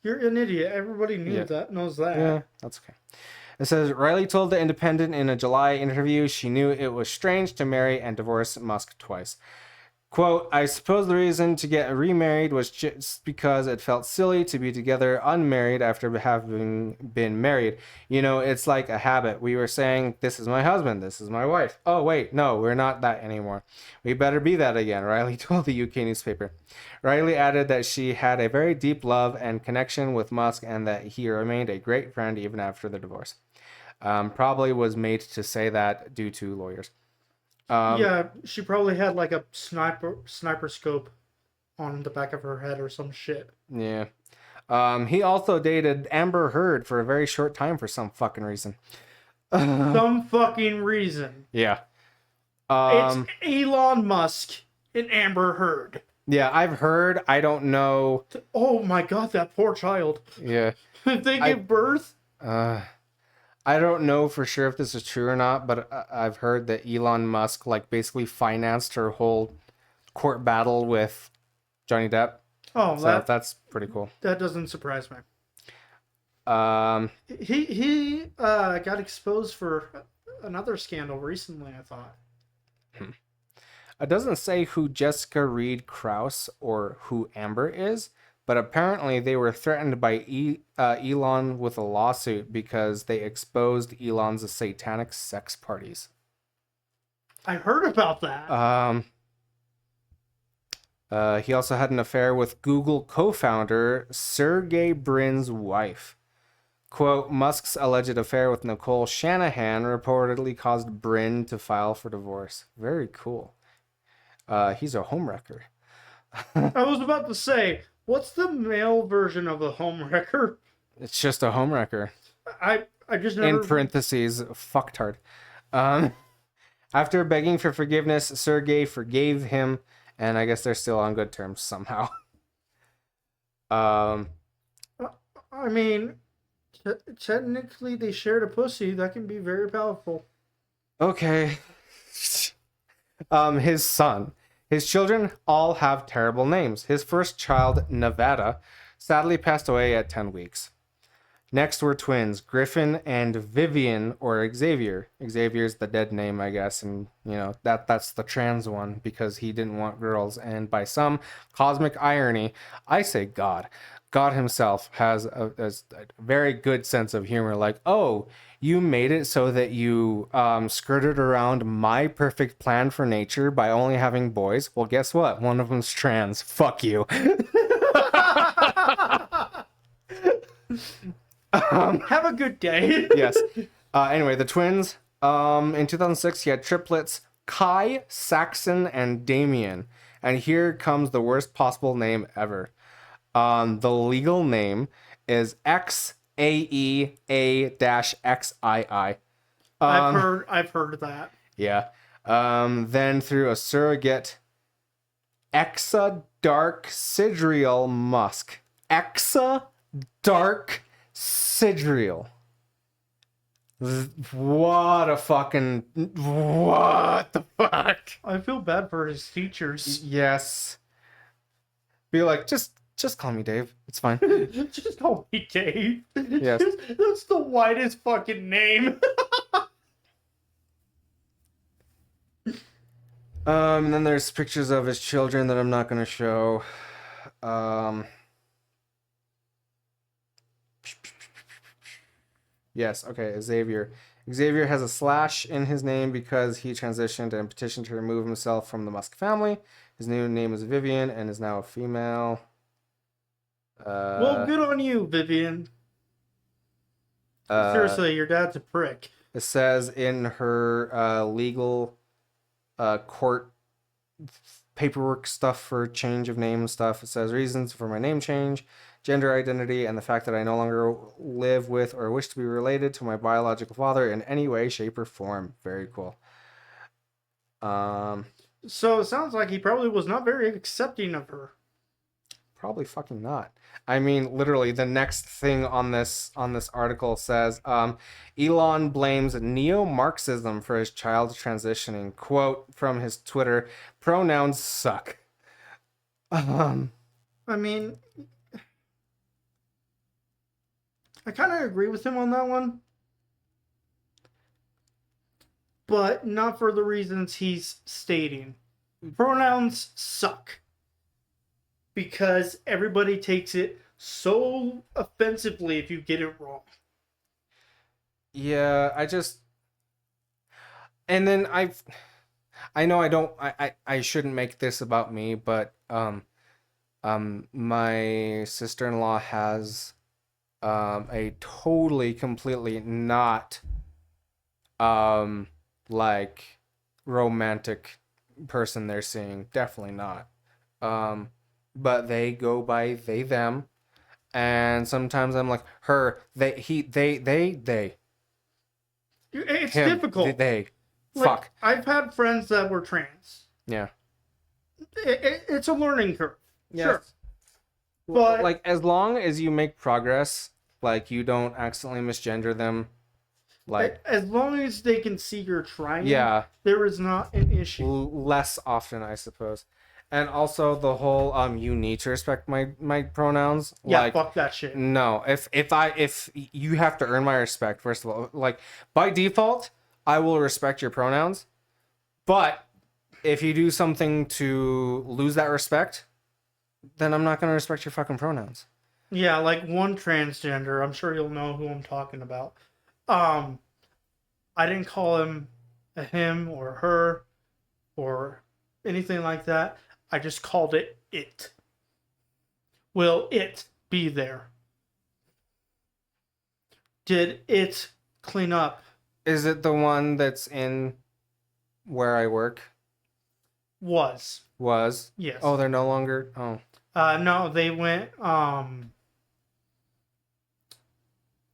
You're an idiot. Everybody knew that, knows that. Yeah, that's okay. It says Riley told The Independent in a July interview she knew it was strange to marry and divorce Musk twice. Quote, I suppose the reason to get remarried was just because it felt silly to be together unmarried after having been married. You know, it's like a habit. We were saying, this is my husband, this is my wife. Oh, wait, no, we're not that anymore. We better be that again, Riley told the UK newspaper. Riley added that she had a very deep love and connection with Musk and that he remained a great friend even after the divorce. Probably was made to say that due to lawyers. Yeah, she probably had like a sniper scope on the back of her head or some shit. Yeah. He also dated Amber Heard for a very short time for some fucking reason. Some fucking reason. Yeah. It's Elon Musk and Amber Heard. Yeah, I've heard. I don't know. Oh my god, that poor child. Yeah. They give birth? I don't know for sure if this is true or not, but I've heard that Elon Musk like basically financed her whole court battle with Johnny Depp. Oh, so that's pretty cool. That doesn't surprise me. He got exposed for another scandal recently, I thought. It doesn't say who Jessica Reed Krause or who Amber is, but apparently they were threatened by Elon with a lawsuit because they exposed Elon's satanic sex parties. I heard about that. He also had an affair with Google co-founder Sergey Brin's wife. Quote, Musk's alleged affair with Nicole Shanahan reportedly caused Brin to file for divorce. Very cool. He's a homewrecker. I was about to say, what's the male version of a homewrecker? It's just a homewrecker. I just never... In parentheses, fucktard. After begging for forgiveness, Sergey forgave him, and I guess they're still on good terms somehow. I mean, technically they shared a pussy. That can be very powerful. Okay. His son. His children all have terrible names. His first child, Nevada, sadly passed away at 10 weeks. Next were twins, Griffin and Vivian, or Xavier. Xavier's the dead name, I guess, and you know that's the trans one because he didn't want girls. And by some cosmic irony, I say God himself has a very good sense of humor. Like, oh, you made it so that you skirted around my perfect plan for nature by only having boys. Well, guess what? One of them's trans. Fuck you. Have a good day. Yes. Anyway, the twins. In 2006, he had triplets: Kai, Saxon, and Damien. And here comes the worst possible name ever. The legal name is XAEA-XII. I've heard of that. Yeah. Then through a surrogate, Exa Dark Sidriel Musk. Exa Dark Sidriel. What the fuck? I feel bad for his teachers. Yes. Be like, just call me Dave. It's fine. Just call me Dave. Yes. That's the widest fucking name. And then there's pictures of his children that I'm not going to show. Yes, okay, Xavier. Xavier has a slash in his name because he transitioned and petitioned to remove himself from the Musk family. His new name is Vivian and is now a female. Well, good on you, Vivian. Seriously, your dad's a prick. It says in her legal court paperwork stuff for change of name and stuff. It says reasons for my name change, gender identity, and the fact that I no longer live with or wish to be related to my biological father in any way, shape, or form. Very cool. So it sounds like he probably was not very accepting of her. Probably fucking not. I mean, literally, the next thing on this article says, Elon blames neo-Marxism for his child transitioning. Quote from his Twitter: "Pronouns suck." I mean, I kind of agree with him on that one, but not for the reasons he's stating. Pronouns suck. Because everybody takes it so offensively if you get it wrong. Yeah, and then I know I shouldn't make this about me, but my sister-in-law has a totally completely not like romantic person they're seeing. Definitely not. But they go by they them, and sometimes I'm like her, they, he, they. It's Him, difficult. they. Like, Fuck. I've had friends that were trans. Yeah. It's a learning curve. Yes. Sure. But like, as long as you make progress, like you don't accidentally misgender them, like as long as they can see you're trying, yeah, there is not an issue. less often, I suppose. And also the whole you need to respect my pronouns. Yeah, like, fuck that shit. No, if you have to earn my respect, first of all. Like, by default, I will respect your pronouns. But if you do something to lose that respect, then I'm not going to respect your fucking pronouns. Yeah, like one transgender, I'm sure you'll know who I'm talking about. I didn't call him a him or her or anything like that. I just called it it. Will it be there? Did it clean up? Is it the one that's in where I work? Was. Yes. Oh, they're no longer. Oh. No, they went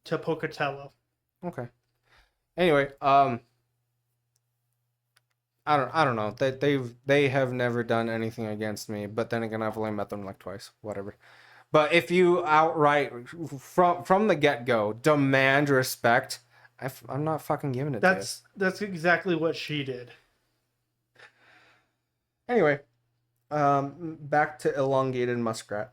to Pocatello. Okay. Anyway, I don't know. They have never done anything against me, but then again, I've only met them like twice. Whatever. But if you outright from the get-go demand respect, I'm not fucking giving it to you. That's exactly what she did. Anyway, back to elongated muskrat.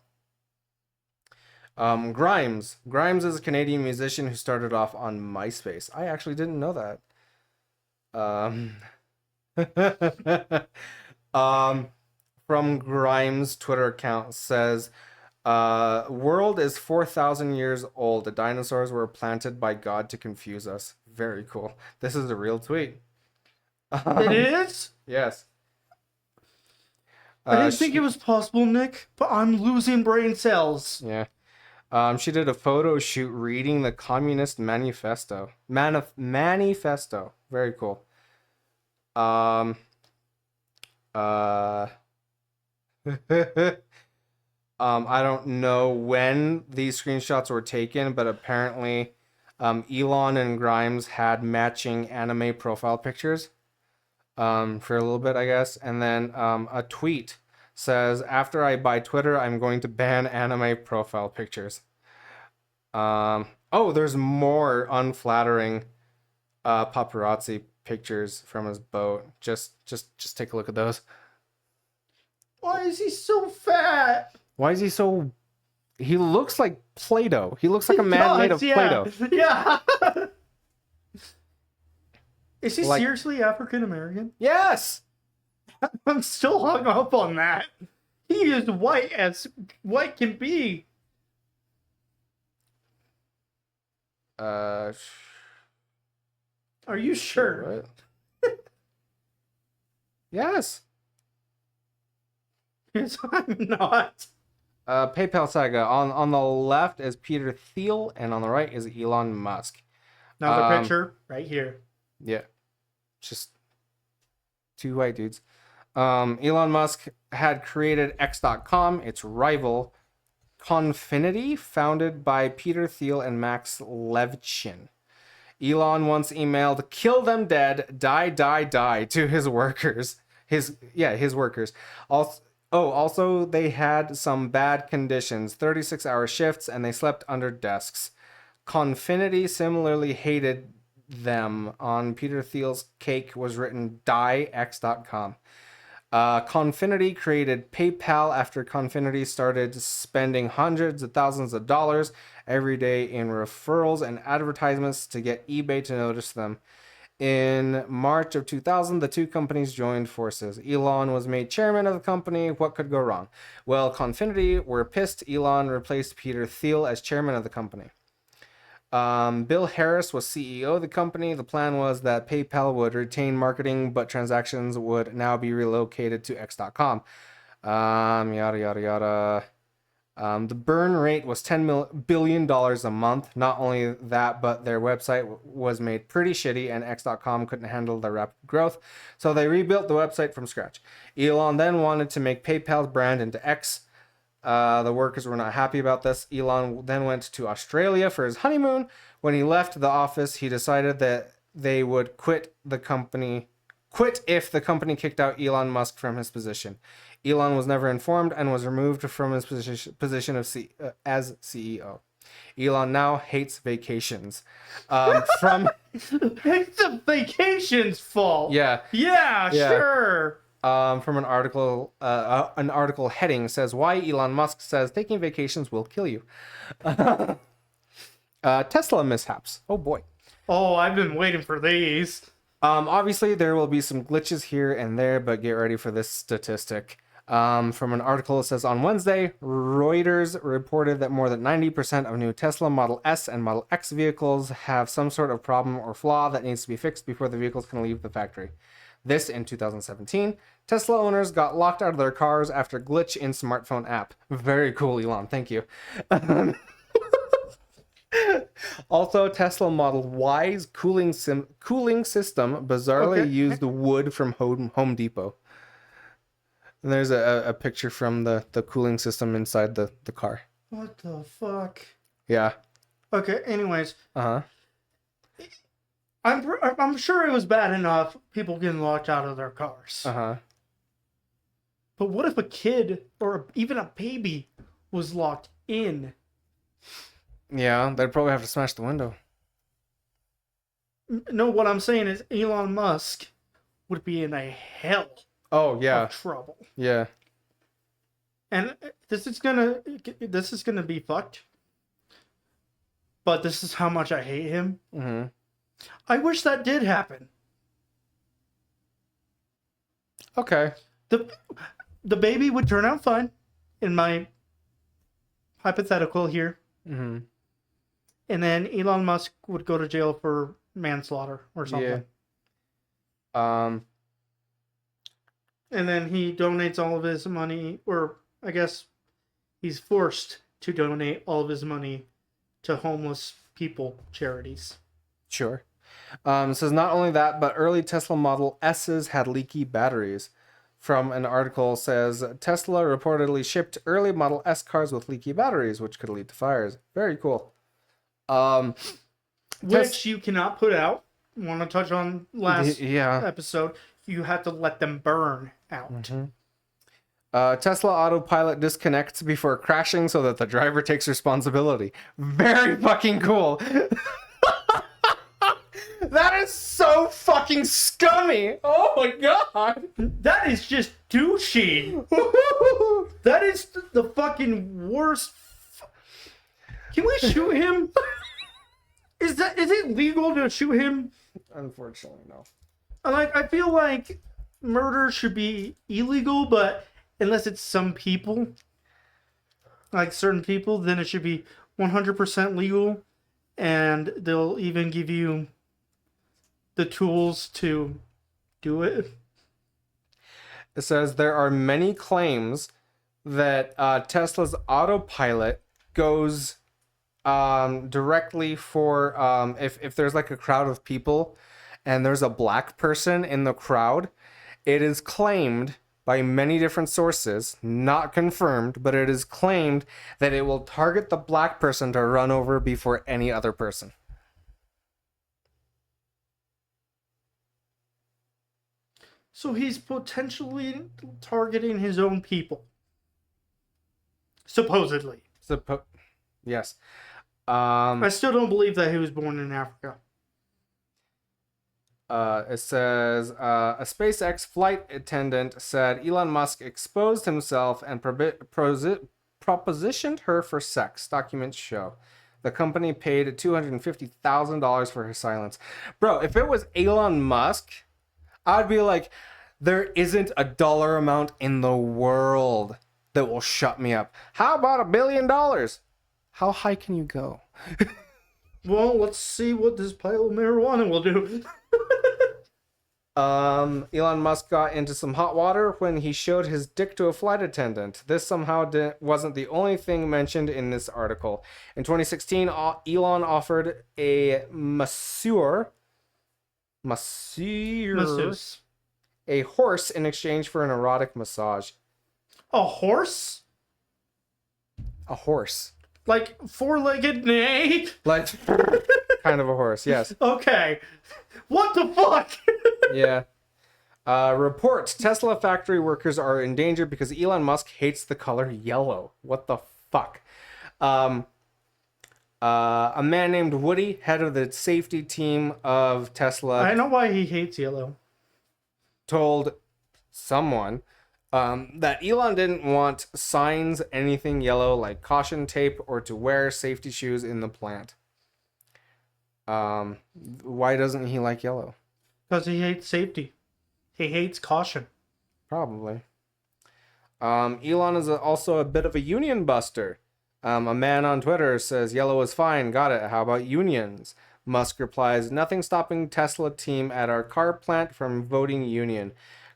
Grimes is a Canadian musician who started off on MySpace. I actually didn't know that. From Grimes' Twitter account says, world is 4,000 years old. The dinosaurs were planted by God to confuse us. Very cool. This is a real tweet. It is? Yes. I didn't think it was possible, Nick, but I'm losing brain cells. Yeah. She did a photo shoot reading the Communist Manifesto. Manifesto. Very cool. I don't know when these screenshots were taken, but apparently Elon and Grimes had matching anime profile pictures for a little bit, I guess. And then a tweet says, after I buy Twitter, I'm going to ban anime profile pictures. Oh, there's more unflattering paparazzi pictures from his boat. Just take a look at those. Why is he so fat? Why is he so... He looks like Play-Doh. He looks like a man made of Play-Doh. Yeah. Is he seriously African American? Yes! I'm still hung up on that. He is white as white can be. Are you sure? What? Yes. Yes, I'm not. PayPal Saga. On the left is Peter Thiel, and on the right is Elon Musk. Another picture right here. Yeah. Just two white dudes. Elon Musk had created X.com, its rival, Confinity, founded by Peter Thiel and Max Levchin. Elon once emailed "kill them dead, die, die, die" to his workers. His workers. Also, they had some bad conditions, 36-hour shifts, and they slept under desks. Confinity similarly hated them. On Peter Thiel's cake was written "diex.com." Confinity created PayPal after Confinity started spending hundreds of thousands of dollars every day in referrals and advertisements to get eBay to notice them. In March of 2000, the two companies joined forces. Elon was made chairman of the company. What could go wrong? Well, Confinity were pissed. Elon replaced Peter Thiel as chairman of the company. Bill Harris was CEO of the company. The plan was that PayPal would retain marketing, but transactions would now be relocated to X.com. Yada, yada, yada. The burn rate was $10 billion a month. Not only that, but their website was made pretty shitty, and X.com couldn't handle the rapid growth, so they rebuilt the website from scratch. Elon then wanted to make PayPal's brand into X. The workers were not happy about this. Elon then went to Australia for his honeymoon. When he left the office, he decided that they would quit if the company kicked out Elon Musk from his position. Elon was never informed and was removed from his position as CEO. Elon now hates vacations. It's the vacation's fault. Yeah. Yeah, sure. From an article heading says why Elon Musk says taking vacations will kill you. Tesla mishaps. Oh boy. Oh, I've been waiting for these. Obviously there will be some glitches here and there, but get ready for this statistic. From an article, it says on Wednesday, Reuters reported that more than 90% of new Tesla Model S and Model X vehicles have some sort of problem or flaw that needs to be fixed before the vehicles can leave the factory. This in 2017. Tesla owners got locked out of their cars after glitch in smartphone app. Very cool, Elon. Thank you. Also, Tesla Model Y's cooling system bizarrely used wood from Home Depot. And there's a picture from the cooling system inside the car. What the fuck? Yeah. Okay, anyways. Uh-huh. I'm sure it was bad enough people getting locked out of their cars. Uh-huh. But what if a kid or even a baby was locked in? Yeah, they'd probably have to smash the window. No, what I'm saying is Elon Musk would be in a hell of trouble. Yeah. And this is gonna be fucked. But this is how much I hate him. Mm-hmm. I wish that did happen. Okay. The baby would turn out fine, in my hypothetical here. Mm-hmm. And then Elon Musk would go to jail for manslaughter or something. Yeah. And then he donates all of his money, or I guess he's forced to donate all of his money to homeless people charities. Sure. It says not only that, but early Tesla Model S's had leaky batteries. From an article says Tesla reportedly shipped early Model S cars with leaky batteries, which could lead to fires. Very cool. Which you cannot put out. Want to touch on last episode? You have to let them burn out. Mm-hmm. Tesla autopilot disconnects before crashing so that the driver takes responsibility. Very fucking cool. That is so fucking scummy. Oh my god. That is just douchey. That is the fucking worst. Can we shoot him? Is it legal to shoot him? Unfortunately, no. I feel like murder should be illegal, but unless it's some people, like certain people, then it should be 100% legal, and they'll even give you the tools to do it. It says there are many claims that Tesla's autopilot goes directly for if there's like a crowd of people and there's a black person in the crowd, it is claimed by many different sources, not confirmed, but it is claimed that it will target the black person to run over before any other person. So he's potentially targeting his own people. Supposedly. Yes. I still don't believe that he was born in Africa. It says a SpaceX flight attendant said Elon Musk exposed himself and propositioned her for sex. Documents show. The company paid $250,000 for her silence. Bro, if it was Elon Musk, I'd be like, there isn't a dollar amount in the world that will shut me up. How about $1 billion? How high can you go? Well, let's see what this pile of marijuana will do. Elon Musk got into some hot water when he showed his dick to a flight attendant. This somehow wasn't the only thing mentioned in this article. In 2016, Elon offered a masseuse, a horse in exchange for an erotic massage. A horse? A horse. Like four-legged neigh? Like, kind of a horse, yes. Okay. What the fuck? Yeah. Reports Tesla factory workers are in danger because Elon Musk hates the color yellow. What the fuck? A man named Woody, head of the safety team of Tesla, I know why he hates yellow. told someone that Elon didn't want signs, anything yellow like caution tape, or to wear safety shoes in the plant. Why doesn't he like yellow? Because he hates safety. He hates caution. Probably. Elon is also a bit of a union buster. A man on Twitter says, yellow is fine, got it. How about unions? Musk replies, nothing stopping Tesla team at our car plant from voting union.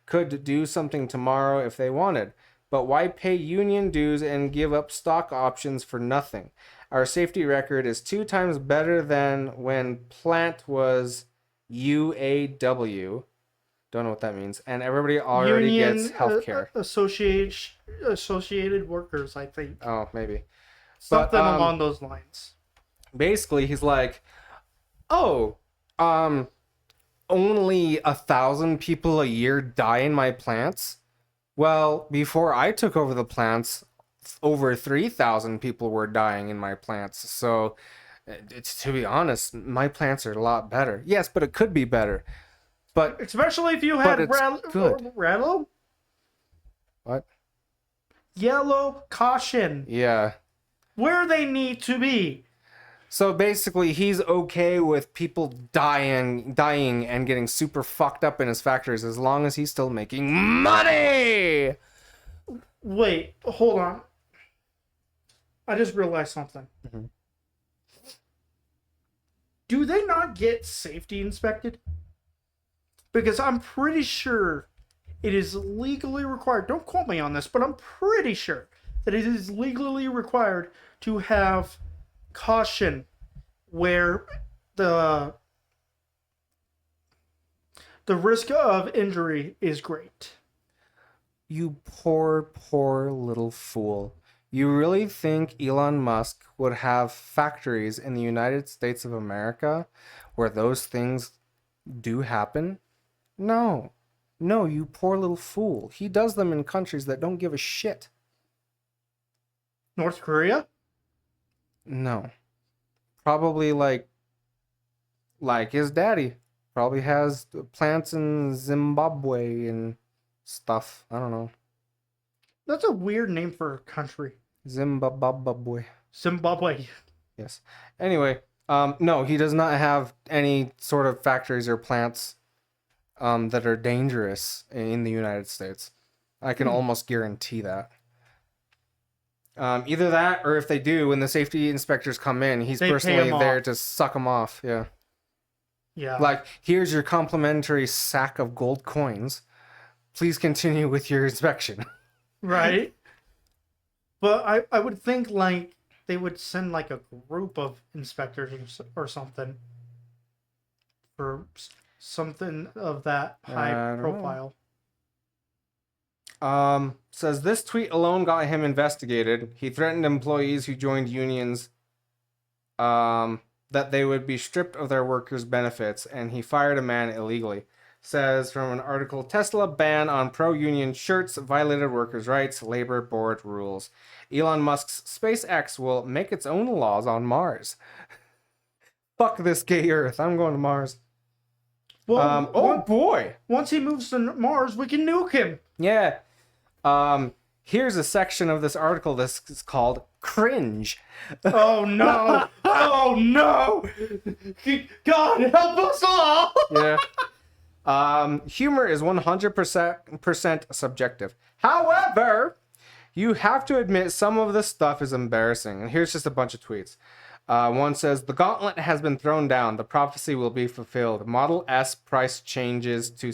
Could do something tomorrow if they wanted. But why pay union dues and give up stock options for nothing? Our safety record is 2 times better than when plant was UAW. Don't know what that means. And everybody already gets health care. Associated workers, I think. Oh, maybe. Something along those lines. Basically, he's like, oh, only 1,000 people a year die in my plants? Well, before I took over the plants, over 3,000 people were dying in my plants. So, to be honest, my plants are a lot better. Yes, but it could be better. But especially if you had good. Yellow? What? Yellow caution. Yeah. Where they need to be. So basically, he's okay with people dying and getting super fucked up in his factories as long as he's still making money. Wait, hold on. I just realized something. Mm-hmm. Do they not get safety inspected? Because I'm pretty sure it is legally required. Don't quote me on this, but I'm pretty sure that it is legally required to have caution where the risk of injury is great. You poor little fool. You really think Elon Musk would have factories in the United States of America where those things do happen? No, you poor little fool. He does them in countries that don't give a shit. North Korea? No. Probably like his daddy. Probably has plants in Zimbabwe and stuff. I don't know. That's a weird name for a country. Zimbabwe. Yes. Anyway, no, he does not have any sort of factories or plants that are dangerous in the United States. I can almost guarantee that. Either that, or if they do, when the safety inspectors come in, he's personally there to suck them off. Yeah. Yeah. Like, here's your complimentary sack of gold coins. Please continue with your inspection. Right. But I would think, like, they would send, like, a group of inspectors or something for something of that high profile. Says this tweet alone got him investigated. He threatened employees who joined unions that they would be stripped of their workers' benefits, and he fired a man illegally. Says from an article, Tesla ban on pro-union shirts violated workers' rights, labor board rules. Elon Musk's SpaceX will make its own laws on Mars. Fuck this gay Earth. I'm going to Mars. Well, boy. Once he moves to Mars, we can nuke him. Yeah. Here's a section of this article that's called Cringe. Oh no! Oh no! God help us all! Yeah. Humor is 100% subjective. However, you have to admit some of this stuff is embarrassing. And here's just a bunch of tweets. One says, the gauntlet has been thrown down. The prophecy will be fulfilled. Model S price changes to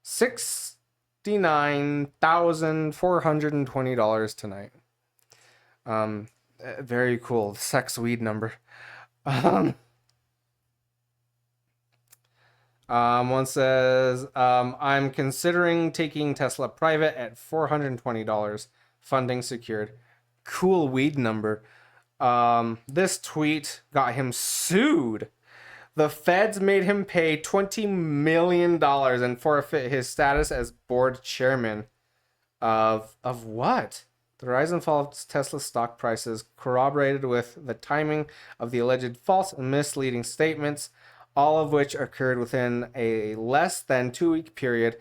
$69,420 tonight. Very cool. Sex weed number. One says, I'm considering taking Tesla private at $420. Funding secured. Cool weed number. This tweet got him sued. The feds made him pay $20 million and forfeit his status as board chairman of what? The rise and fall of Tesla stock prices corroborated with the timing of the alleged false and misleading statements, all of which occurred within a less than 2-week period,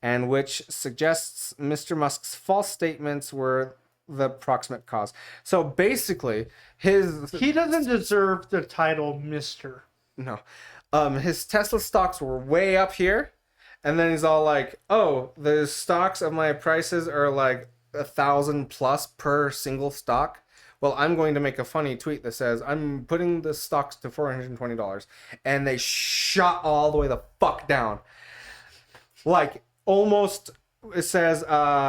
and which suggests Mr. Musk's false statements were the proximate cause. So basically, he doesn't deserve the title Mr. No. His Tesla stocks were way up here, and then he's all like, oh, the stocks of my prices are like 1,000 plus per single stock. Well, I'm going to make a funny tweet that says, I'm putting the stocks to $420. And they shot all the way the fuck down. Like, almost, it says,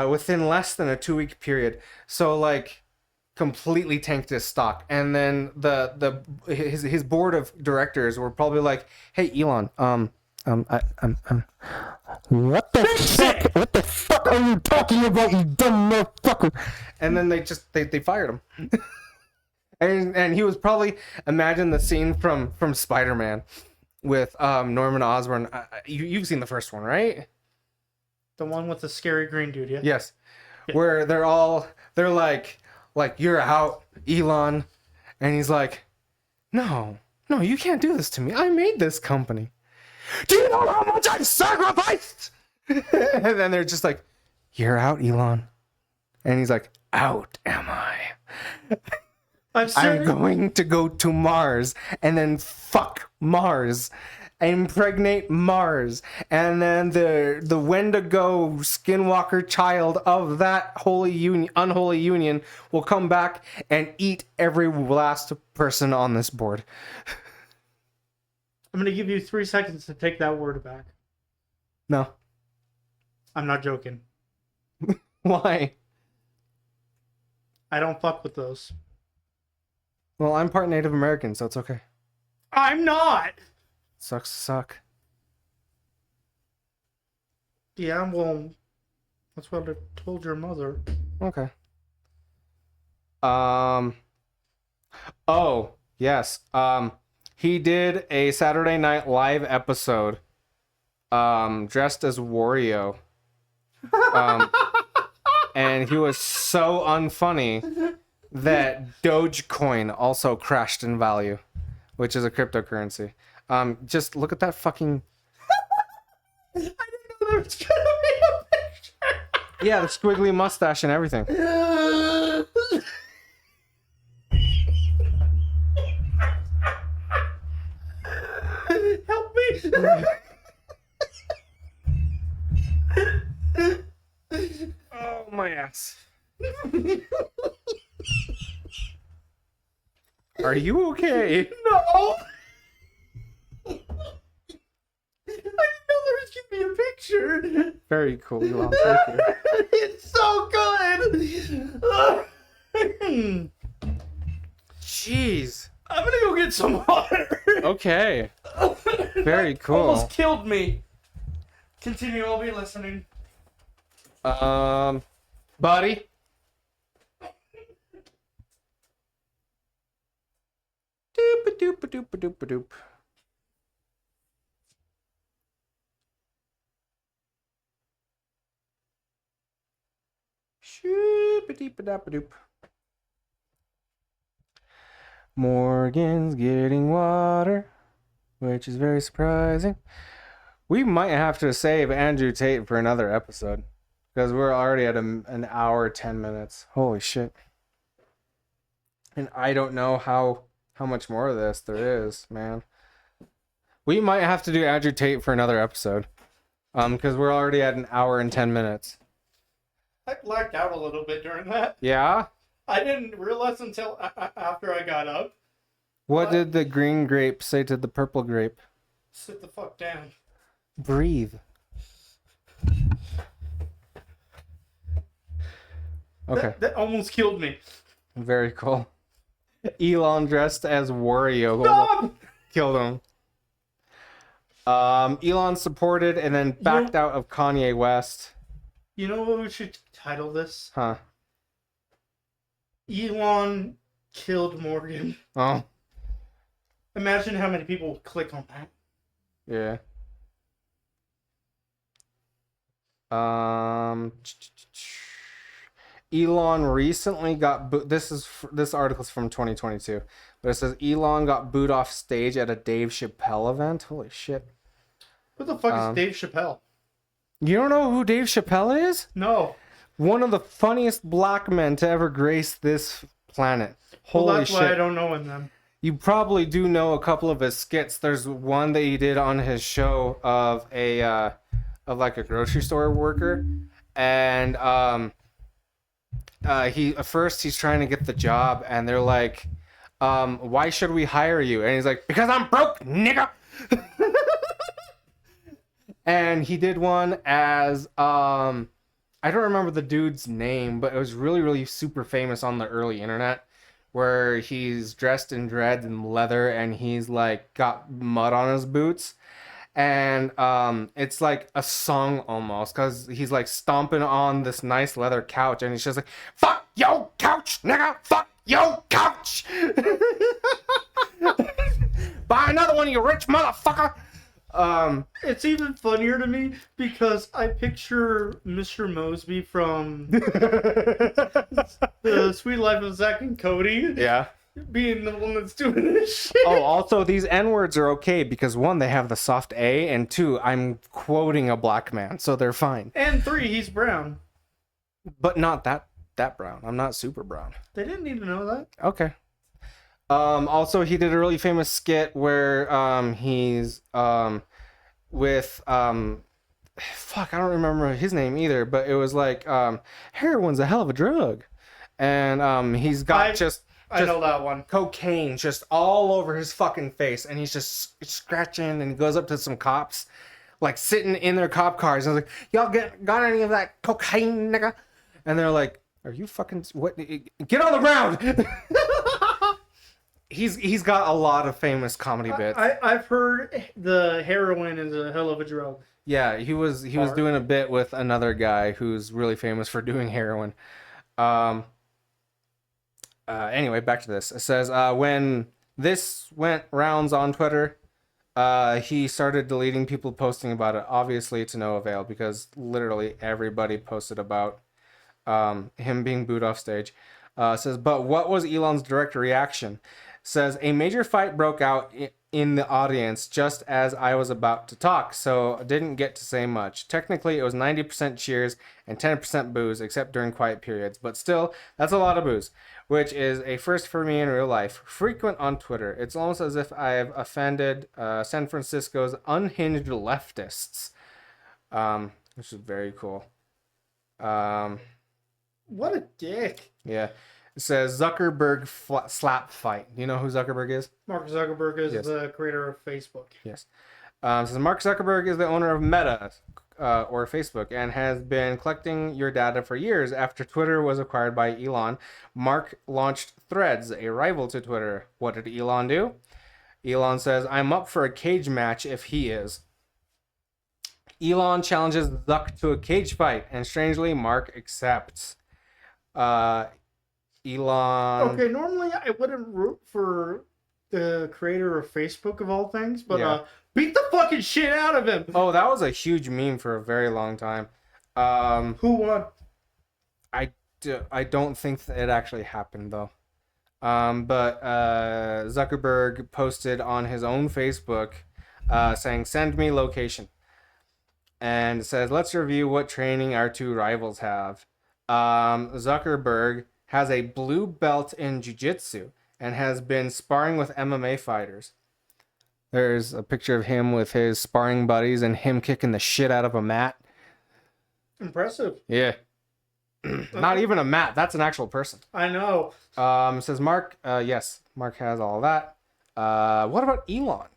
within less than a 2-week period. So, like, completely tanked his stock. And then his board of directors were probably like, hey, Elon, what the fuck are you talking about, you dumb motherfucker? And then they fired him. and he was probably, imagine the scene from Spider-Man with Norman Osborn. You've seen the first one, right? The one with the scary green dude, yeah? Yes. Yeah. Where they're like, you're out, Elon. And he's like, no, you can't do this to me. I made this company. Do you know how much I sacrificed? And then they're just like, you're out, Elon. And he's like, out am I. I'm going to go to Mars and then fuck Mars. Impregnate Mars. And then the Wendigo skinwalker child of that unholy union will come back and eat every last person on this board. I'm going to give you 3 seconds to take that word back. No. I'm not joking. Why? I don't fuck with those. Well, I'm part Native American, so it's okay. I'm not! Sucks to suck. Yeah, well, that's what I told your mother. Okay. Oh, yes. He did a Saturday Night Live episode dressed as Wario. And he was so unfunny that Dogecoin also crashed in value, which is a cryptocurrency. Just look at that fucking... I didn't know there was gonna be a picture! Yeah, the squiggly mustache and everything. Help me! Oh, my ass. Are you okay? No! I didn't know there was gonna be a picture. Very cool, Elon. Thank you. It's so good! Jeez. I'm gonna go get some water. Okay. Very cool. Almost killed me. Continue, I'll be listening. Buddy. Doop doop doop doop doop. Shoop-a-deep-a-dap-a-doop. Morgan's getting water, which is very surprising. We might have to save Andrew Tate for another episode because we're already at an hour 10 minutes. Holy shit! And I don't know how much more of this there is, man. We might have to do Andrew Tate for another episode, because we're already at an hour and 10 minutes. I blacked out a little bit during that. Yeah. I didn't realize until after I got up. What did the green grape say to the purple grape? Sit the fuck down. Breathe. Okay. That almost killed me. Very cool. Elon dressed as Wario Stop! killed him. Elon supported and then backed out of Kanye West. You know what we should title this? Huh. Elon killed Morgan. Oh. Imagine how many people would click on that. Yeah. Elon recently got this article's from 2022, but it says Elon got booed off stage at a Dave Chappelle event. Holy shit! Who the fuck is Dave Chappelle? You don't know who Dave Chappelle is? No. One of the funniest black men to ever grace this planet. Holy that's shit! why I don't know him then. You probably do know a couple of his skits. There's one that he did on his show of like a grocery store worker, and he at first he's trying to get the job, and they're like, why should we hire you? And he's like, because I'm broke, nigga. And he did one as I don't remember the dude's name, but it was really, really super famous on the early internet, where he's dressed in dreads and leather, and he's like got mud on his boots. And it's like a song almost, because he's like stomping on this nice leather couch, and he's just like, fuck yo couch, nigga, fuck yo couch. Buy another one, you rich motherfucker. It's even funnier to me because I picture Mr. Mosby from The Sweet Life of Zack and Cody. Yeah. Being the one that's doing this shit. Oh, also these N-words are okay because 1, they have the soft A, and 2, I'm quoting a black man, so they're fine. And 3, he's brown. But not that brown. I'm not super brown. They didn't need to know that. Okay. Also, he did a really famous skit where he's with fuck, I don't remember his name either, but it was like heroin's a hell of a drug, and he's got I know that one. Cocaine just all over his fucking face, and he's just scratching, and he goes up to some cops, like sitting in their cop cars, and I was like, y'all got any of that cocaine, nigga? And they're like, are you fucking what? Get on the ground. He's got a lot of famous comedy bits. I've heard the heroin is a hell of a drug. Yeah, he was doing a bit with another guy who's really famous for doing heroin. Anyway, back to this. It says when this went rounds on Twitter, he started deleting people posting about it, obviously to no avail, because literally everybody posted about him being booed off stage. Says, but what was Elon's direct reaction? Says, a major fight broke out in the audience just as I was about to talk, so I didn't get to say much. Technically, it was 90% cheers and 10% boos, except during quiet periods. But still, that's a lot of boos, which is a first for me in real life. Frequent on Twitter. It's almost as if I've offended San Francisco's unhinged leftists, which is very cool. What a dick. Yeah. It says Zuckerberg slap fight. Do you know who Zuckerberg is? Mark Zuckerberg is Yes. the creator of Facebook. Yes. It says Mark Zuckerberg is the owner of Meta, or Facebook, and has been collecting your data for years. After Twitter was acquired by Elon, Mark launched Threads, a rival to Twitter. What did Elon do? Elon says, I'm up for a cage match if he is. Elon challenges Zuck to a cage fight, and strangely, Mark accepts. Elon. Okay, normally I wouldn't root for the creator of Facebook of all things, but Yeah. beat the fucking shit out of him. Oh, that was a huge meme for a very long time. Who won? I don't think that it actually happened though. But Zuckerberg posted on his own Facebook saying, "Send me location," and it says, "Let's review what training our two rivals have." Zuckerberg has a blue belt in jiu-jitsu and has been sparring with MMA fighters. There's a picture of him with his sparring buddies and him kicking the shit out of a mat. Impressive. Yeah. Not even a mat. That's an actual person. I know. Says Mark. Yes, Mark has all that. What about Elon?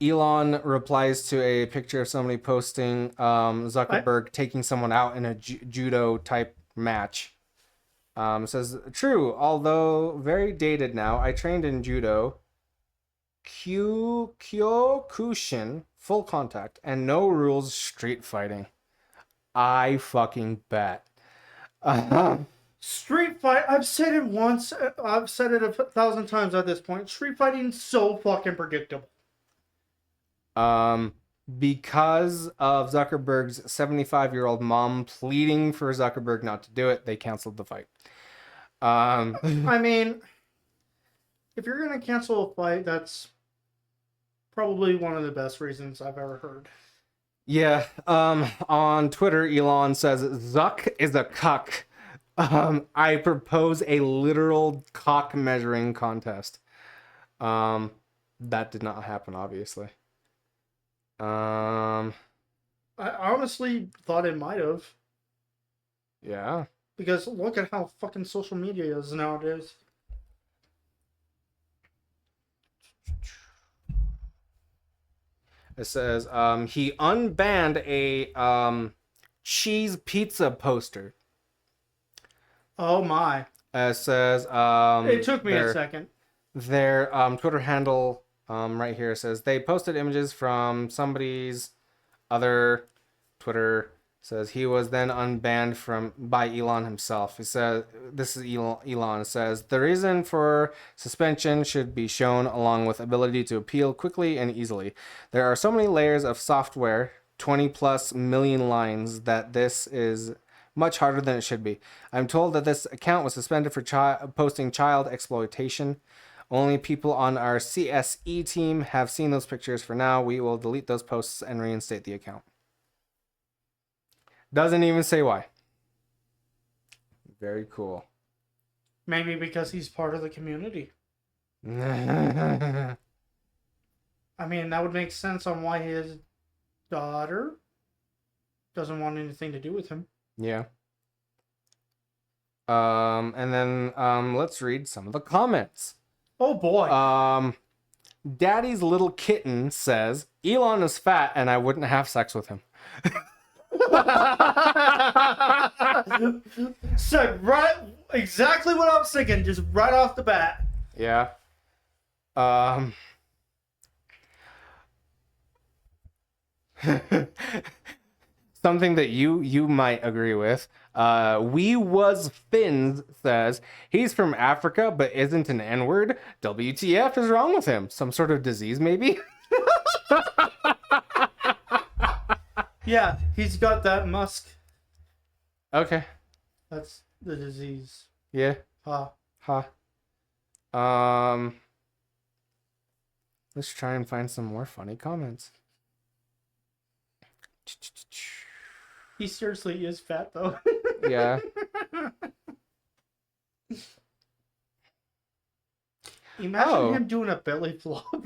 Elon replies to a picture of somebody posting Zuckerberg taking someone out in a judo type match. Says, true, although very dated now, I trained in judo, Kyokushin, full contact, and no rules street fighting. I fucking bet. Street fight. I've said it once. I've said it 1,000 times at this point. Street fighting's so fucking predictable. Because of Zuckerberg's 75-year-old mom pleading for Zuckerberg not to do it, they canceled the fight. I mean, if you're gonna cancel a fight, that's probably one of the best reasons I've ever heard. Yeah. On Twitter, Elon says Zuck is a cuck. I propose a literal cock measuring contest. That did not happen, obviously. I honestly thought it might have. Yeah. Because look at how fucking social media is nowadays. It says he unbanned a cheese pizza poster. Oh my. It says it took me a second. Their Twitter handle right here says they posted images from somebody's other Twitter. Says he was then unbanned by Elon himself. He says, this is Elon. It says the reason for suspension should be shown along with ability to appeal quickly and easily. There are so many layers of software, 20 plus million lines, that this is much harder than it should be. I'm told that this account was suspended for posting child exploitation. Only people on our CSE team have seen those pictures. For now, we will delete those posts and reinstate the account. Doesn't even say why. Very cool. Maybe because he's part of the community. I mean, that would make sense on why his daughter doesn't want anything to do with him. Yeah. And then let's read some of the comments. Oh boy. Daddy's little kitten says Elon is fat and I wouldn't have sex with him. So right, exactly what I was thinking, just right off the bat. Yeah. Something that you might agree with. We was Finns says he's from Africa but isn't an N-word. WTF is wrong with him? Some sort of disease, maybe? Yeah, he's got that Musk. Okay. That's the disease. Yeah. Ha. Let's try and find some more funny comments. He seriously is fat though. Yeah. Imagine him doing a belly flop.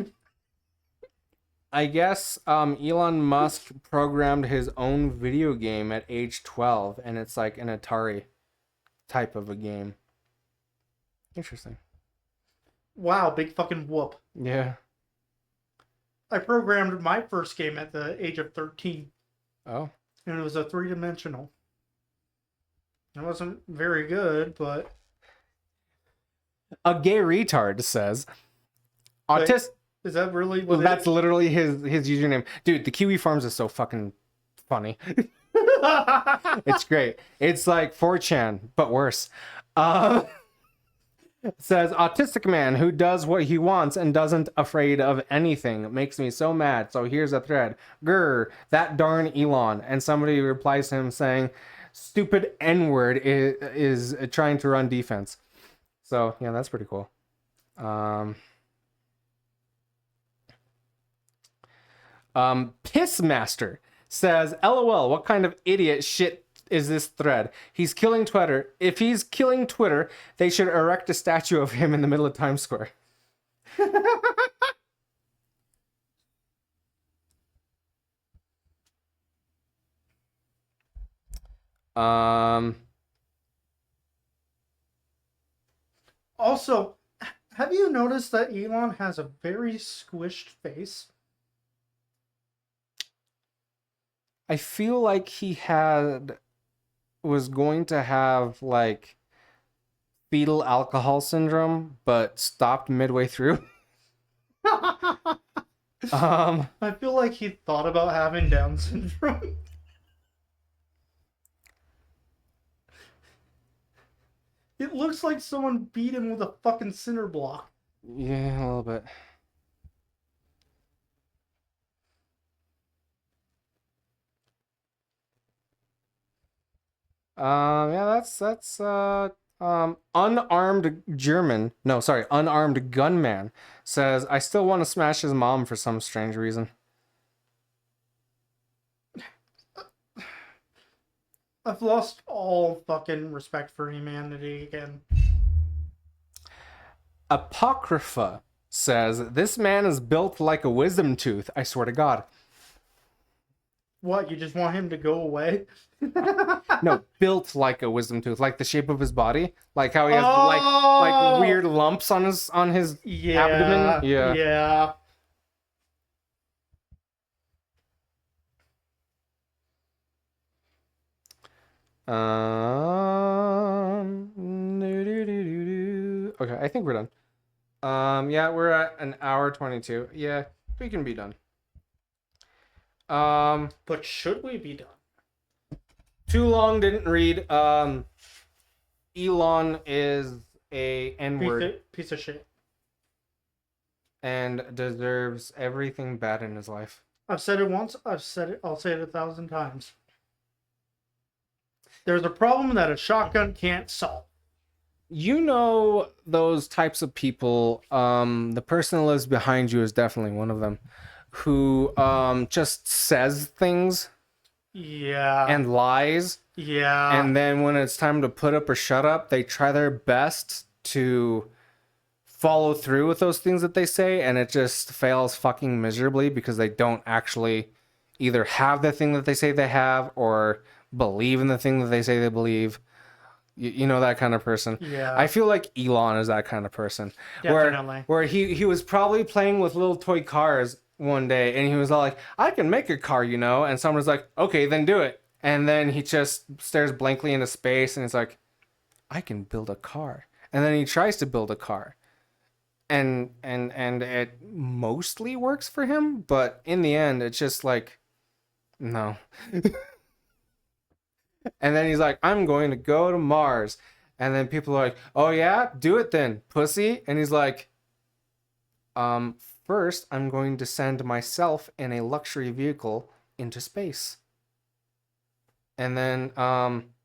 I guess Elon Musk programmed his own video game at age 12, and it's like an Atari type of a game. Interesting. Wow, big fucking whoop. Yeah. I programmed my first game at the age of 13. Oh. And it was a 3-dimensional. It wasn't very good, but... A gay retard says... Is that really Well, what that's literally his username. Dude, the Kiwi Farms is so fucking funny. It's great. It's like 4chan, but worse. Uh, says autistic man who does what he wants and doesn't afraid of anything. It makes me so mad. So here's a thread. Grr, that darn Elon. And somebody replies to him saying, stupid N-word is trying to run defense. So yeah, that's pretty cool. Pissmaster says, LOL, what kind of idiot shit is this thread? He's killing Twitter. If he's killing Twitter, they should erect a statue of him in the middle of Times Square. Also, have you noticed that Elon has a very squished face? I feel like he was going to have like fetal alcohol syndrome, but stopped midway through. I feel like he thought about having Down syndrome. It looks like someone beat him with a fucking cinder block. Yeah, a little bit. Yeah, that's unarmed German. No, sorry, unarmed gunman says I still want to smash his mom for some strange reason. I've lost all fucking respect for humanity again. Apocrypha says this man is built like a wisdom tooth. I swear to God. What, you just want him to go away? No, built like a wisdom tooth, like the shape of his body, like how he has like weird lumps on his abdomen. Yeah. Yeah. Okay, I think we're done. Yeah, we're at an hour 22. Yeah, we can be done. But should we be done? Too long, didn't read. Elon is a N-word Piece of shit. and deserves everything bad in his life. I've said it once, I'll say it 1,000 times. There's a problem that a shotgun can't solve. You know those types of people, the person that lives behind you is definitely one of them, who just says things Yeah. and lies. Yeah. And then when it's time to put up or shut up, they try their best to follow through with those things that they say, and it just fails fucking miserably because they don't actually either have the thing that they say they have or believe in the thing that they say they believe. You know, that kind of person. Yeah. I feel like Elon is that kind of person. Definitely. Where he was probably playing with little toy cars one day and he was all like, I can make a car, you know? And someone was like, okay, then do it. And then he just stares blankly into space and he's like, I can build a car. And then he tries to build a car. And it mostly works for him, but in the end it's just like, no. And then he's like, I'm going to go to Mars. And then people are like, oh yeah, do it then, pussy. And he's like, first I'm going to send myself in a luxury vehicle into space. And then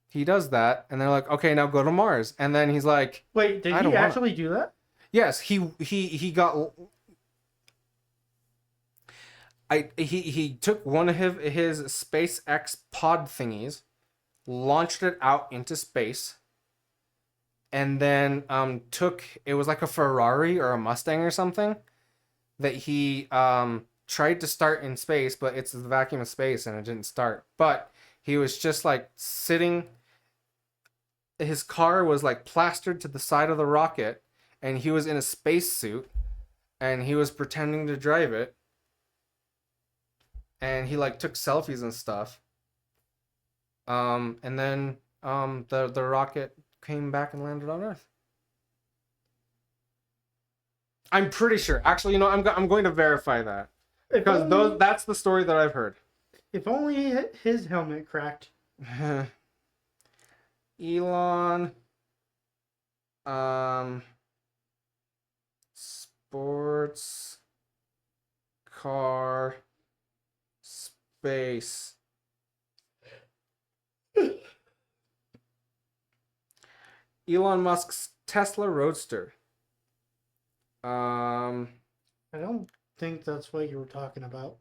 he does that, and they're like, okay, now go to Mars. And then he's like, wait, did he actually do that? Yes, he got he took one of his SpaceX pod thingies, launched it out into space, and then took, it was like a Ferrari or a Mustang or something that he tried to start in space, but it's the vacuum of space and it didn't start. But he was just like sitting, his car was like plastered to the side of the rocket and he was in a spacesuit and he was pretending to drive it. And he like took selfies and stuff. And then the rocket came back and landed on Earth. I'm pretty sure. Actually, I'm going to verify that because that's the story that I've heard. If only his helmet cracked. Elon, sports car space. Elon Musk's Tesla Roadster. I don't think that's what you were talking about.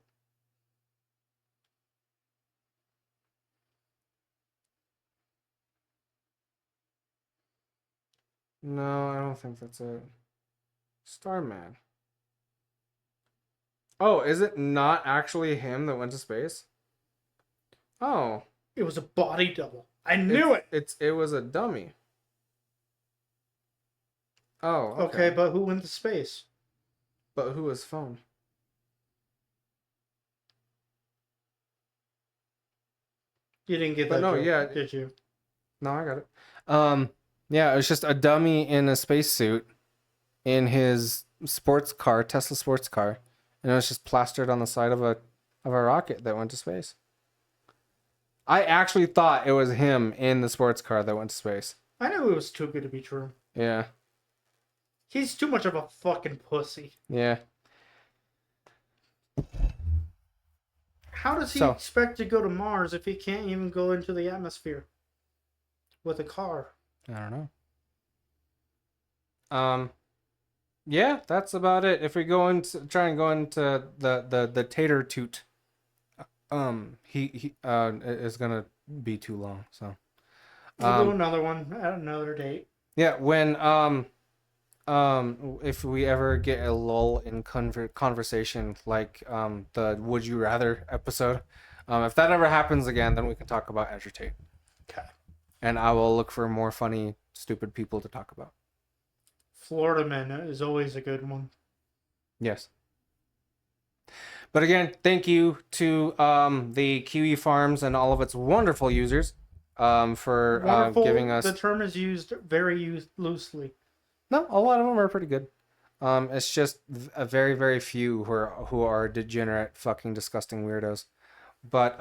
No, I don't think that's it. Starman. Oh, is it not actually him that went to space? Oh. It was a body double. I knew it! It was a dummy. Oh, okay, but who went to space? But who was phone? You didn't get that joke, did you? No, I got it. Yeah, it was just a dummy in a spacesuit in his sports car, Tesla sports car, and it was just plastered on the side of a rocket that went to space. I actually thought it was him in the sports car that went to space. I knew it was too good to be true. Yeah. He's too much of a fucking pussy. Yeah. How does he expect to go to Mars if he can't even go into the atmosphere with a car? I don't know. Yeah, that's about it. If we try and go into the tater toot, he is gonna be too long. So we'll do another one at another date. Yeah, when if we ever get a lull in conversation like the Would You Rather episode, if that ever happens again, then we can talk about Andrew Tate. Okay. And I will look for more funny, stupid people to talk about. Florida Man is always a good one. Yes. But again, thank you to the Kiwi Farms and all of its wonderful users for giving us... The term is used very loosely. No, a lot of them are pretty good. It's just a very, very few who are degenerate, fucking disgusting weirdos. But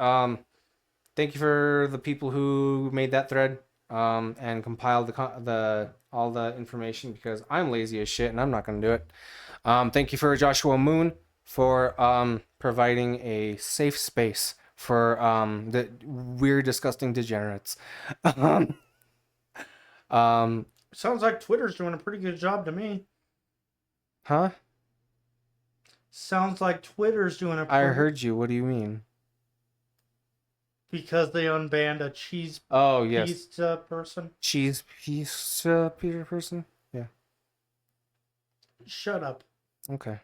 thank you for the people who made that thread and compiled all the information, because I'm lazy as shit and I'm not going to do it. Thank you for Joshua Moon for providing a safe space for the weird, disgusting degenerates. Sounds like Twitter's doing a pretty good job to me. Huh? Sounds like Twitter's doing a I heard you. What do you mean? Because they unbanned a cheese pizza person. Cheese pizza Peter person? Yeah. Shut up. Okay.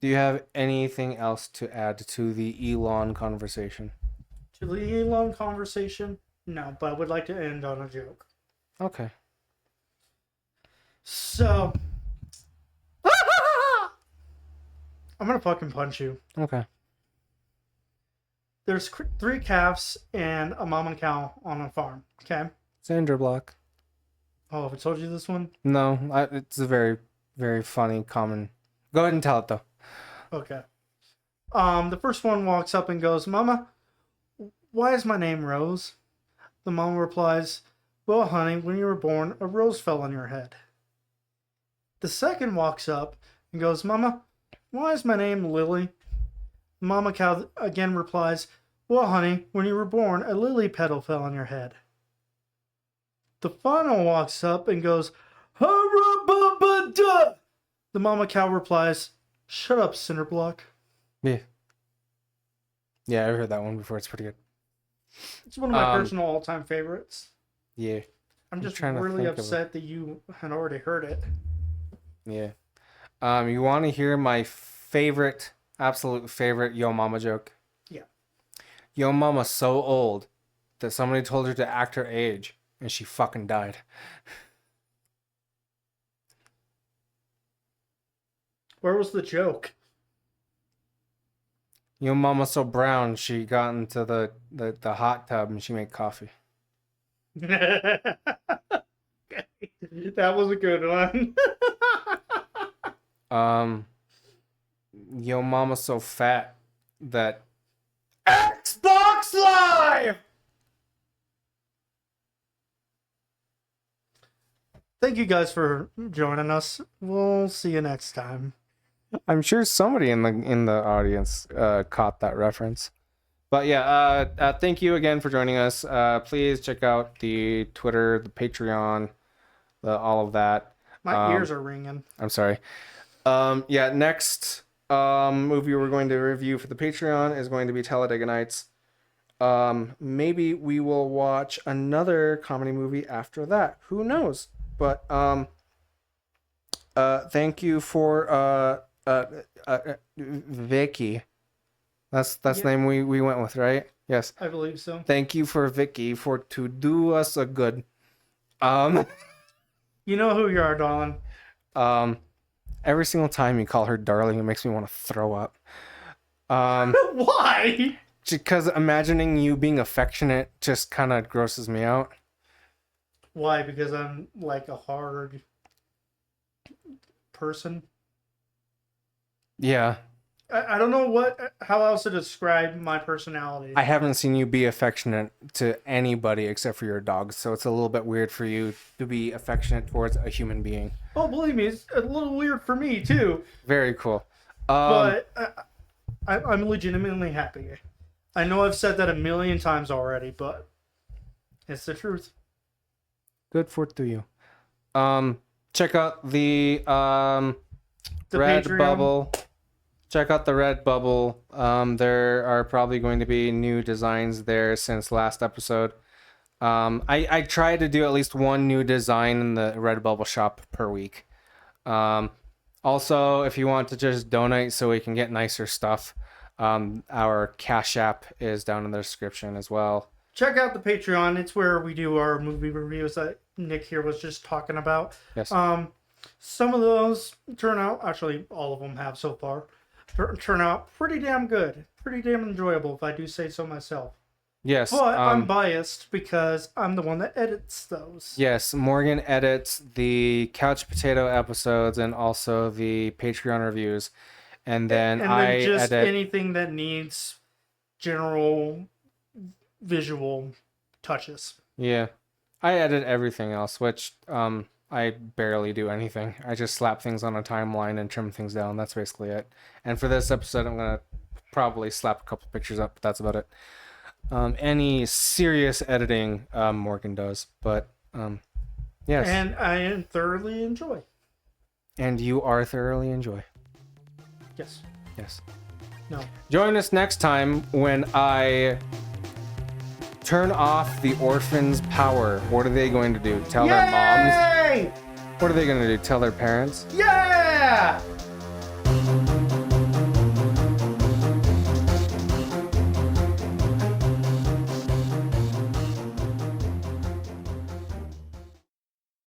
Do you have anything else to add to the Elon conversation? To the Elon conversation? No, but I would like to end on a joke. Okay. So... I'm gonna fucking punch you. Okay. There's 3 calves and a mom and cow on a farm. Okay. Sandra Block. Oh, have I told you this one? No, it's a very, very funny, common. Go ahead and tell it though. Okay. The first one walks up and goes, "Mama, why is my name Rose?" The mom replies, "Well, honey, when you were born, a rose fell on your head." The second walks up and goes, "Mama, why is my name Lily?" Mama cow again replies, "Well, honey, when you were born, a lily petal fell on your head." The final walks up and goes, "Hurrah-ba-ba-da!" The mama cow replies, "Shut up, Cinderblock." Yeah. Yeah, I've heard that one before. It's pretty good. It's one of my personal all-time favorites. Yeah. I'm just really upset that you had already heard it. Yeah. You want to hear my favorite, absolute favorite Yo Mama joke? Yeah. Yo Mama's so old that somebody told her to act her age, and she fucking died. Where was the joke? Yo Mama's so brown, she got into the hot tub and she made coffee. That was a good one. Yo mama's so fat that Xbox Live. Thank you guys for joining us. We'll see you next time. I'm sure somebody in the audience caught that reference. But yeah, thank you again for joining us. Please check out the Twitter, the Patreon, all of that. My ears are ringing. I'm sorry. Yeah, next movie we're going to review for the Patreon is going to be Talladega Nights. Maybe we will watch another comedy movie after that. Who knows? But thank you for Vicky. That's the name we went with, right? Yes. I believe so. Thank you for Vicky for to do us a good. You know who you are, darling. Every single time you call her darling, it makes me want to throw up. Why? Because imagining you being affectionate just kind of grosses me out. Why? Because I'm like a hard person. Yeah. I don't know how else to describe my personality. I haven't seen you be affectionate to anybody except for your dog, so it's a little bit weird for you to be affectionate towards a human being. Oh, believe me, it's a little weird for me too. Very cool. But I'm legitimately happy. I know I've said that a million times already, but it's the truth. Good for to you. Check out the Patreon. Bubble. Check out the Redbubble. There are probably going to be new designs there since last episode. I try to do at least one new design in the Redbubble shop per week. Also, if you want to just donate so we can get nicer stuff, our Cash App is down in the description as well. Check out the Patreon. It's where we do our movie reviews that Nick here was just talking about. Yes. Some of those turn out, actually all of them have so far, turn out pretty damn good. Pretty damn enjoyable, if I do say so myself. Yes. But I'm biased because I'm the one that edits those. Yes, Morgan edits the Couch Potato episodes and also the Patreon reviews. And then I just edit anything that needs general visual touches. Yeah. I edit everything else, which I barely do anything. I just slap things on a timeline and trim things down. That's basically it. And for this episode, I'm going to probably slap a couple pictures up, but that's about it. Any serious editing, Morgan does. But, yes. And I thoroughly enjoy. And you are thoroughly enjoy. Yes. Yes. No. Join us next time when I turn off the orphans' power. What are they going to do? Tell their moms? What are they going to do? Tell their parents? Yeah!